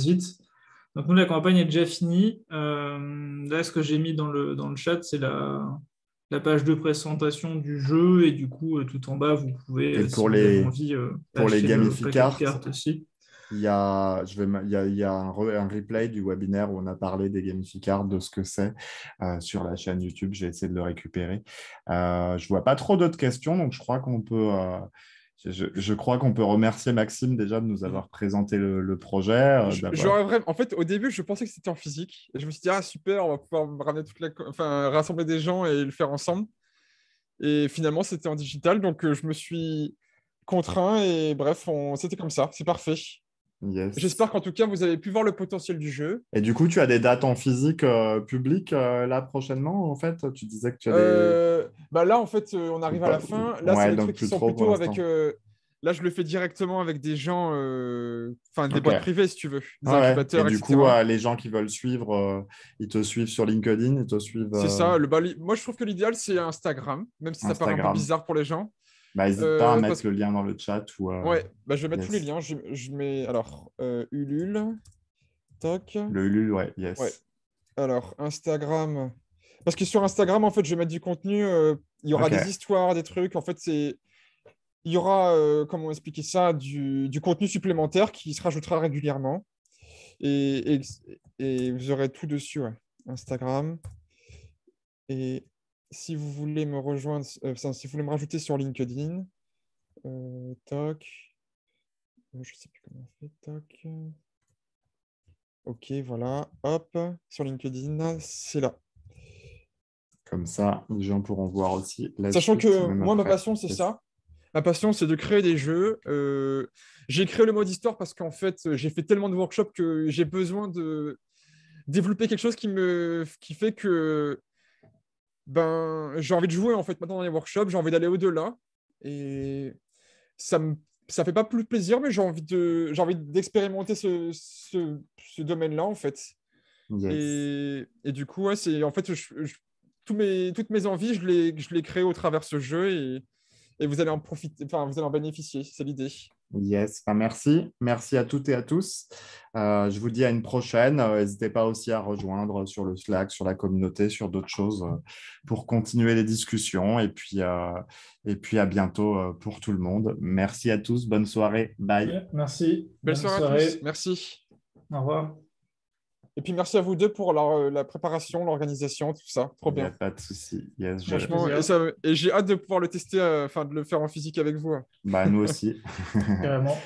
vite. Donc nous, la campagne est déjà finie. Là, ce que j'ai mis dans le chat, c'est la page de présentation du jeu. Et du coup, tout en bas, vous pouvez, Et si vous avez envie, pour les acheter le paquet de gamificards, cartes aussi. il y a, il y a un replay du webinaire où on a parlé des gamificards, de ce que c'est sur la chaîne YouTube. J'ai essayé de le récupérer. Je ne vois pas trop d'autres questions, donc je crois qu'on peut, je crois qu'on peut remercier Maxime déjà de nous avoir présenté le projet. En fait, au début, je pensais que c'était en physique. Et je me suis dit, ah super, on va pouvoir ramener rassembler des gens et le faire ensemble. Et finalement, c'était en digital, donc je me suis contraint et bref, c'était comme ça. C'est parfait. Yes. J'espère qu'en tout cas, vous avez pu voir le potentiel du jeu. Et du coup, tu as des dates en physique publiques là prochainement, en fait? Tu disais que tu as des... Là, en fait, on arrive à la fin. Là, c'est Ouais, des donc trucs qui plus sont trop pour plutôt avec... l'instant. Là, je le fais directement avec des gens, des Ok. boîtes privées, si tu veux, des Ouais. Et incubateurs, du etc. coup, les gens qui veulent suivre, ils te suivent sur LinkedIn, ils te suivent C'est ça. Moi, je trouve que l'idéal, c'est Instagram, même si ça paraît un peu Instagram. bizarre pour les gens. Bah, n'hésite pas à mettre Parce le lien dans le chat. Ou, Ouais, je vais mettre tous les yes. liens. Je mets alors Ulule, toc. Le Ulule, ouais, Ouais. yes. Alors Instagram, parce que sur Instagram, en fait, je vais mettre du contenu. Il y aura Ok. des histoires, des trucs. En fait, il y aura, comment expliquer ça, du contenu supplémentaire qui se rajoutera régulièrement. Et vous aurez tout dessus, ouais. Instagram. Et si vous voulez me rejoindre, si vous voulez me rajouter sur LinkedIn, toc. Je sais plus comment on fait, toc. Ok, voilà. Hop, sur LinkedIn, c'est là. Comme ça, les gens pourront voir aussi la Sachant suite, que même moi, ma après. passion, c'est Yes. ça. Ma passion, c'est de créer des jeux. J'ai créé le mode histoire parce qu'en fait, j'ai fait tellement de workshops que j'ai besoin de développer quelque chose qui fait que j'ai envie de jouer en fait maintenant dans les workshops, j'ai envie d'aller au-delà. Et ça me... ça fait pas plus plaisir, mais j'ai envie d'expérimenter ce domaine-là, en fait. Yes. Et du coup, ouais, c'est en fait, toutes mes envies, je les crée au travers de ce jeu et vous allez en profiter, enfin, vous allez en bénéficier. C'est l'idée. Yes, enfin, merci. Merci à toutes et à tous. Je vous dis à une prochaine. N'hésitez pas aussi à rejoindre sur le Slack, sur la communauté, sur d'autres choses pour continuer les discussions. Et puis à bientôt pour tout le monde. Merci à tous. Bonne soirée. Bye. Ouais, merci. Belle Bonne soirée à soirée. tous. Merci. Au revoir. Et puis merci à vous deux pour la préparation, l'organisation, tout ça. Trop Il n'y a bien. pas de souci. Yes, Franchement, plaisir. et j'ai hâte de pouvoir le tester, enfin de le faire en physique avec vous. Bah, nous aussi. Carrément.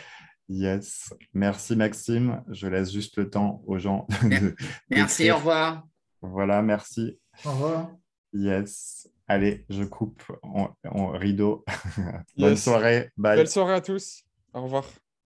Yes. Merci Maxime. Je laisse juste le temps aux gens Merci, d'écrire. au revoir. Voilà, merci. Au revoir. Yes. Allez, je coupe en rideau. Bonne Yes. soirée. Bye. Belle soirée à tous. Au revoir.